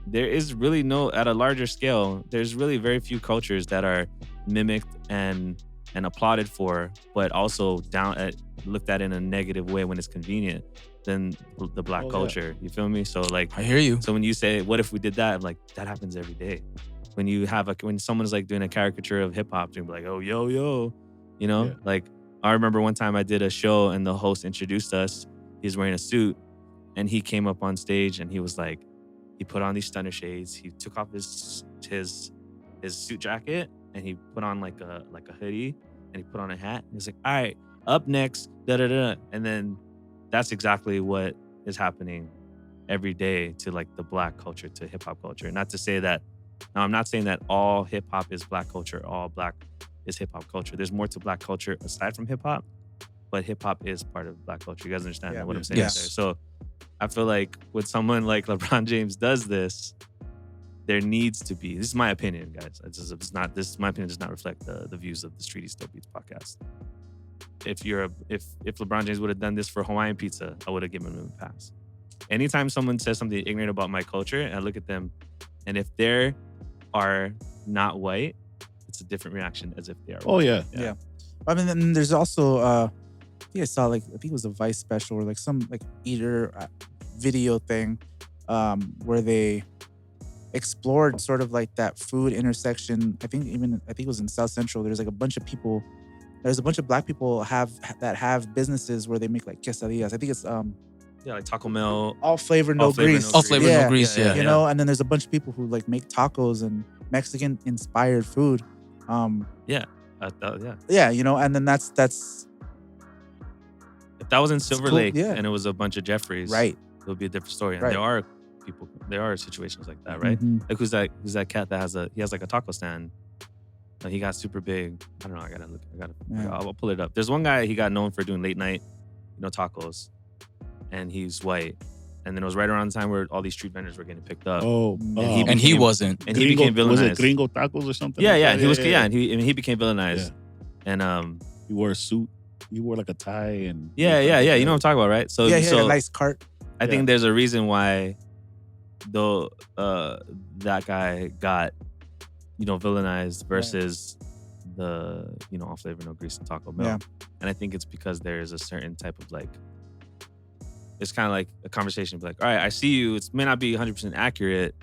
there is really at a larger scale, there's really very few cultures that are mimicked and applauded for, but also looked at in a negative way when it's convenient than the black Oh, yeah. culture. You feel me? So like, I hear you. so when you say, what if we did that? I'm like, that happens every day. When you have when someone's like doing a caricature of hip hop, you're like, oh, yo, Yeah. like I remember one time I did a show and the host introduced us. He's wearing a suit and he came up on stage and he was like, he put on these stunner shades. He took off his suit jacket and he put on like a hoodie and he put on a hat. And he's like, all right, up next, da-da-da. And then that's exactly what is happening every day to like the black culture, to hip hop culture. Not to say that, now I'm not saying that all hip hop is black culture, all black is hip hop culture. There's more to black culture aside from hip hop, but hip hop is part of black culture. You guys understand Yeah. what I'm saying? Yes. There. So I feel like when someone like LeBron James does this, there needs to be, this is my opinion, guys. My opinion does not reflect the views of the Streety Still Beats podcast. If LeBron James would have done this for Hawaiian pizza, I would have given him a pass. Anytime someone says something ignorant about my culture, and I look at them, and if they are not white, it's a different reaction as if they are Oh, white. yeah. I mean, then there's also I think I saw I think it was a Vice special or like some like eater video thing where they explored sort of like that food intersection. I think it was in South Central. There's like a bunch of people. There's a bunch of black people that have businesses where they make like quesadillas. I think it's Yeah, like Taco Mel. all flavor, no grease. All flavor, no grease. Yeah. You know, and then there's a bunch of people who like make tacos and Mexican inspired food. Yeah. Yeah, you know, and then that's If that was in Silver cool, Lake yeah. and it was a bunch of Jeffries, right. it would be a different story. And Right. there are situations like that, right? Mhm. Like who's that cat that has like a taco stand? And he got super big. I don't know. I gotta look. Yeah. I'll pull it up. There's one guy, he got known for doing late night, tacos, and he's white. And then it was right around the time where all these street vendors were getting picked up. Oh, And he wasn't. And he became Was it villainized. Gringo Tacos or something? Yeah, like yeah. that? He was, and he became villainized. Yeah. And He wore a suit. He wore like a tie and yeah. You know what I'm talking about, right? So Yeah, he had so a nice cart. I think there's a reason why though that guy got villainized versus the all flavor no grease and Taco Mel. Yeah. And I think it's because there is a certain type of like, it's kind of like a conversation, like, all right, I see you, it may not be 100% accurate,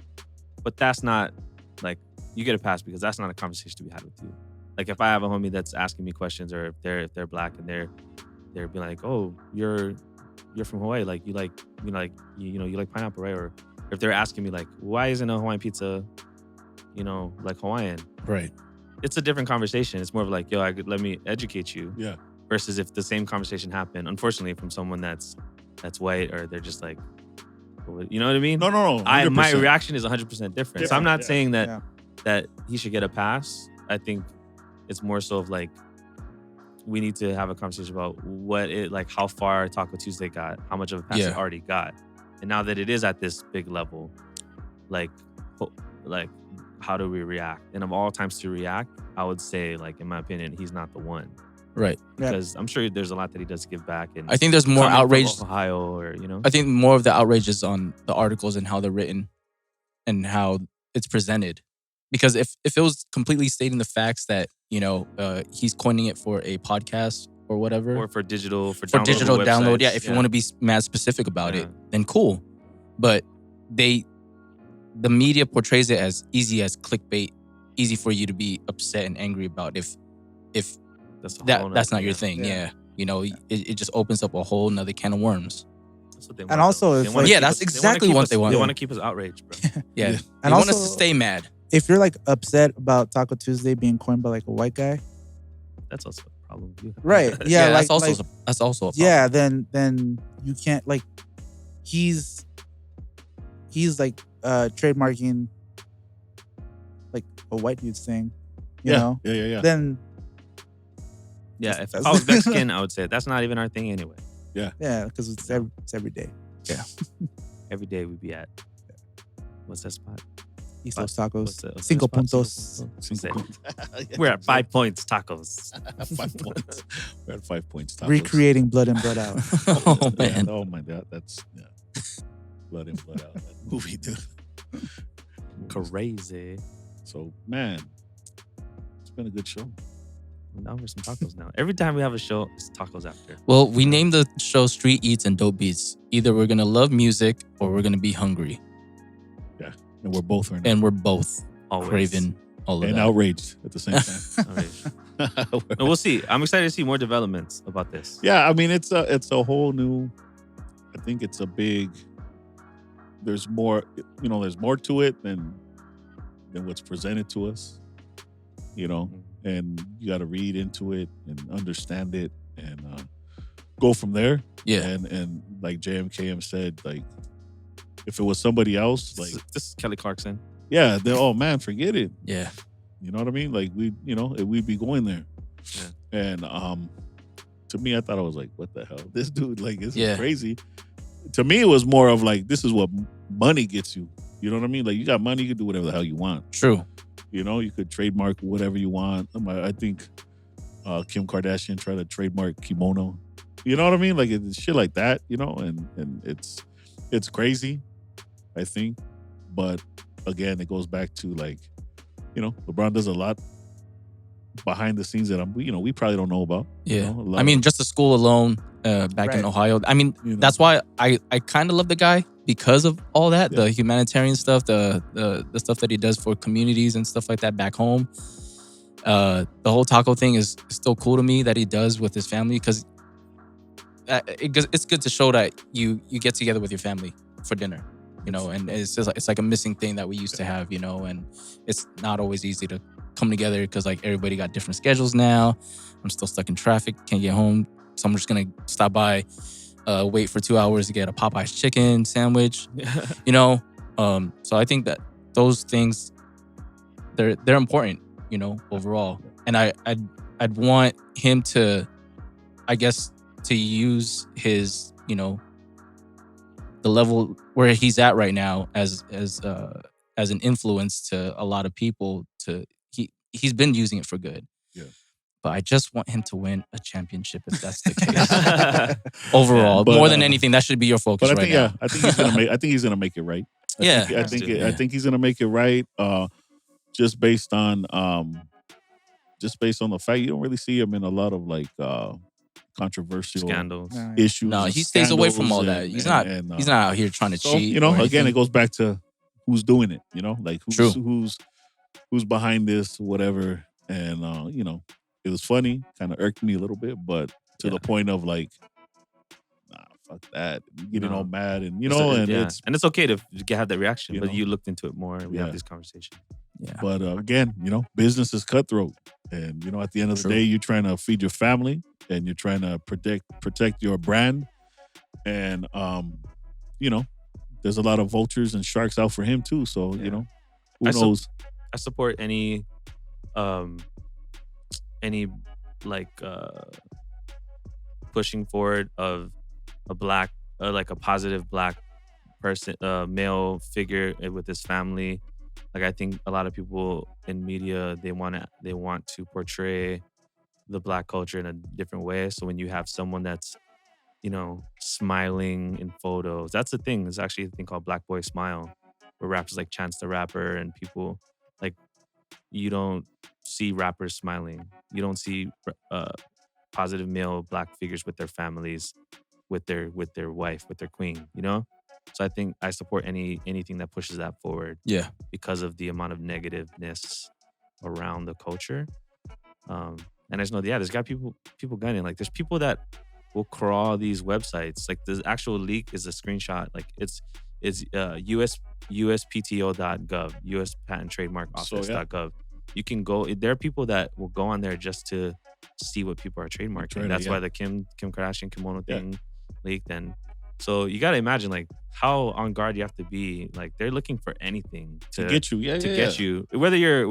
but that's not like, you get a pass because that's not a conversation to be had with you. Like if I have a homie that's asking me questions, or if they're black and they're being like, oh, you're from Hawaii, like you like pineapple, right? Or if they're asking me like, why isn't a Hawaiian pizza like Hawaiian? Right. It's a different conversation. It's more of like, yo, let me educate you. Yeah. versus if the same conversation happened, unfortunately, from someone that's white, or they're just like, you know what I mean? No. My 100%. reaction is 100% different. So I'm not saying that Yeah. that he should get a pass. I think it's more so of like, we need to have a conversation about how far Taco Tuesday got, how much of a pass it already got, and now that it is at this big level, like how do we react? And of all times to react, I would say, like, in my opinion, he's not the one. Right. Because I'm sure there's a lot that he does give back. And I think there's more coming from outrage. Ohio, or I think more of the outrage is on the articles and how they're written and how it's presented. Because if it was completely stating the facts that, he's coining it for a podcast or whatever. Or for digital download. Yeah, websites. if you want to be mad specific about it, then cool. But the media portrays it as easy as clickbait, easy for you to be upset and angry about if that's not your thing. Yeah. It just opens up a whole nother can of worms. That's what they And want, also, though. if, that's exactly what they want. They want to keep us outraged, bro. Yeah. They And want us also- to stay mad. If you're like upset about Taco Tuesday being coined by like a white guy, That's also a problem. Too. right? Yeah, that's like, also a problem. yeah. Then you can't like he's like trademarking like a white dude's thing, you know. Yeah. Then Yeah, if I was Mexican, I would say that's not even our thing anyway. yeah, because it's every day. Every day we'd be at, what's that spot? East Los What's Tacos, that Cinco spot? Puntos. Cinco We're at 5 points tacos. 5 points. We're at 5 points. Tacos. Recreating Blood in, Blood out. Oh man. Oh my God, that's Blood in, Blood out. That movie, dude. Crazy. So man, it's been a good show. Now we're some tacos now. Every time we have a show, it's tacos after. Well, we named the show Street Eats and Dope Beats. Either we're gonna love music or we're gonna be hungry. And we're both right now. And we're both Always. craving all of And that. outraged at the same time. Outraged. And we'll see. I'm excited to see more developments about this. Yeah, I mean it's a whole new. I think it's a big. There's more, there's more to it than what's presented to us, and you got to read into it and understand it and go from there. Yeah. And like JMKM said, like if it was somebody else, like This is Kelly Clarkson. yeah, then oh man, forget it. Yeah. You know what I mean? Like we'd be going there. Yeah. And to me, I thought I was like, what the hell? This dude, like, this Yeah. is crazy. To me, it was more of like, this is what money gets you. You know what I mean? Like, you got money, you can do whatever the hell you want. True. You could trademark whatever you want. I think Kim Kardashian tried to trademark kimono. You know what I mean? Like, it's shit like that, and it's crazy, I think. But again, it goes back to like, LeBron does a lot behind the scenes that we probably don't know about. Yeah. A lot I mean, of- just the school alone back in Ohio. I mean, that's why I kind of love the guy because of all that, the humanitarian stuff, the stuff that he does for communities and stuff like that back home. The whole taco thing is still cool to me that he does with his family because it's good to show that you get together with your family for dinner, and it's like a missing thing that we used to have, and it's not always easy to come together because like everybody got different schedules now. I'm still stuck in traffic, can't get home, so I'm just gonna stop by, wait for 2 hours to get a Popeyes chicken sandwich, So I think that those things they're important, overall. And I'd want him to, I guess, to use his, the level where he's at right now as an influence to a lot of people. He's been using it for good. Yeah. But I just want him to win a championship if that's the case. Overall, But, more than anything, that should be your focus But I right think now. I think he's gonna make it right. I think he's gonna make it right. Just based on the fact you don't really see him in a lot of like controversial Scandals. issues. No, he stays away from all that. Scandals He's not out here trying to so, cheat. Again, it goes back to who's doing it. Like True. who's behind this, whatever. And it was funny, kind of irked me a little bit, but to the point of like, nah, fuck that, getting all mad and and it's okay to have that reaction, but know. you looked into it more and we Yeah. have this conversation. Yeah. But again, business is cutthroat, And at the end of the True. day, you're trying to feed your family and you're trying to protect your brand. And there's a lot of vultures and sharks out for him too. So who knows? I support any pushing forward of a black, like a positive black person, male figure with his family. Like I think a lot of people in media, they want to portray the black culture in a different way. So when you have someone that's smiling in photos, that's the thing. There's actually a thing called Black Boy Smile, where rappers like Chance the Rapper and people like, you don't see rappers smiling. You don't see positive male black figures with their families, with their wife, with their queen. So I think I support anything that pushes that forward. Yeah. Because of the amount of negativeness around the culture. And I just know, there's got people gunning. Like there's people that will crawl these websites. Like the actual leak is a screenshot. Like it's USPTO.gov, US Patent Trademark Office.gov. You can go. There are people that will go on there just to see what people are trademarking. That's why the Kim Kardashian kimono thing leaked. And so you got to imagine like how on guard you have to be. Like they're looking for anything to get you, get you, whether you're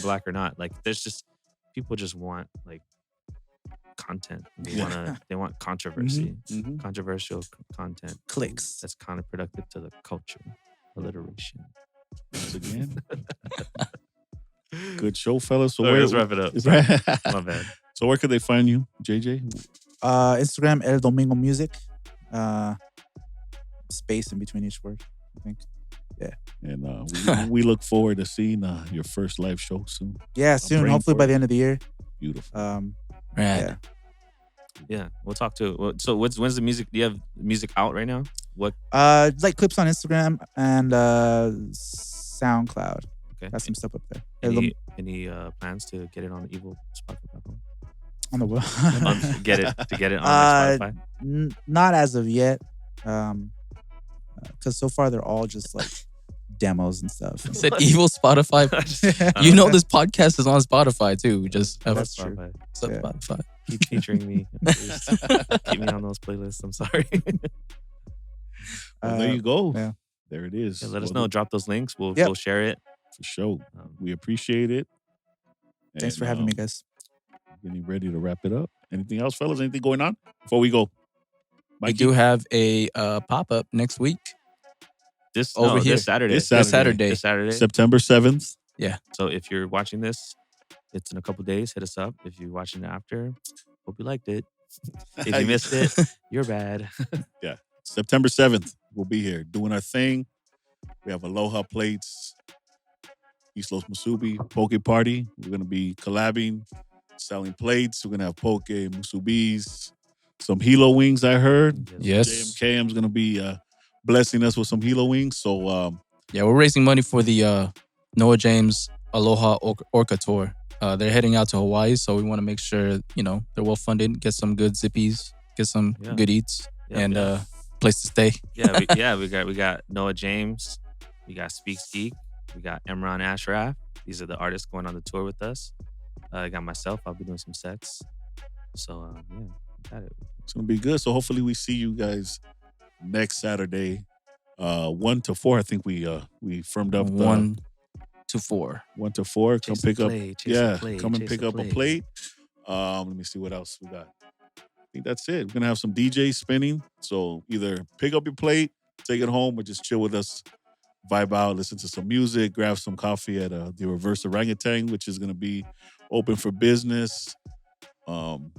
black or not. Like there's just people just want like content. They want controversy, controversial content, clicks. That's counterproductive to the culture, alliteration. Once again, good show, fellas. So let's wrap it up. My bad. So where could they find you, JJ? Instagram El Domingo Music. Space in between each word, I think. Yeah. And we look forward to seeing your first live show soon. Yeah, soon. Hopefully by the end of the year. Beautiful. Right. Yeah, we'll talk to. So when's the music? Do you have music out right now? What? Like clips on Instagram and SoundCloud. Okay. Got some stuff up there. Any plans to get it on the Evil Spotify platform? On the what? get it on Spotify? Not as of yet. Because so far they're all just like demos and stuff. You said Evil Spotify. This podcast is on Spotify too. Just have That's true. Spotify. Keep featuring me. Please. Keep me on those playlists. I'm sorry. Well, there you go. Yeah. There it is. Yeah, let us know. Drop those links. We'll share it. For sure. We appreciate it. Thanks for having me, guys. Getting ready to wrap it up. Anything else, fellas? Anything going on before we go? Mikey? We do have a pop-up next week. This Saturday. This Saturday. September 7th. Yeah. So if you're watching this, it's in a couple days. Hit us up. If you're watching it after, hope you liked it. If you missed it, you're bad. Yeah. September 7th, we'll be here doing our thing. We have Aloha plates, East Los Musubi, Poke Party. We're going to be collabing, selling plates. We're going to have Poke, Musubis, some Hilo wings, I heard. Yes. JMKM's going to be blessing us with some Hilo wings. So, we're raising money for the Noah James Aloha Orca Tour. They're heading out to Hawaii, so we want to make sure, they're well funded, get some good zippies, get some good eats, and place to stay. We got Noah James, we got Speaks Geek, we got Emron Ashraf. These are the artists going on the tour with us. I got myself. I'll be doing some sets. So got it. It's gonna be good. So hopefully we see you guys next Saturday, 1 to 4. I think we firmed up 1 to 4. 1 to 4. Come pick up. Come and pick up a plate. Let me see what else we got. I think that's it. We're gonna have some DJs spinning. So either pick up your plate, take it home, or just chill with us, vibe out, listen to some music, grab some coffee at the Reverse Orangutan, which is gonna be open for business. And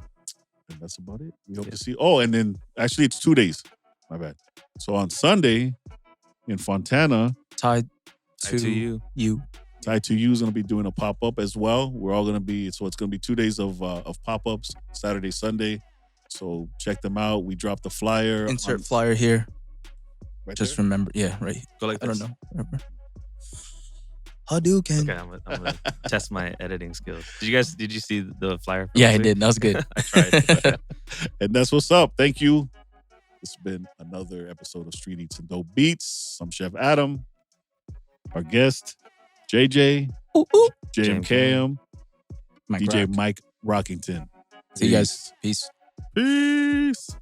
that's about it. We hope to see. Oh, and then actually it's 2 days. My bad. So on Sunday in Fontana, Tied to you. Tied to You is going to be doing a pop-up as well. We're all going to be, so it's going to be 2 days of pop-ups, Saturday, Sunday. So check them out. We dropped the flyer. Insert flyer here. Right Just there? remember, right. Go like I this. don't know. Remember. Hadouken. Okay, I'm gonna test my editing skills. Did you see the flyer? Yeah, I did. That was good. I tried. And that's what's up. Thank you. It's been another episode of Street Eats and Dope Beats. I'm Chef Adam. Our guest, JJ, JMKM. Mike DJ Rock. Mike Rockington. See you guys. Peace. Peace.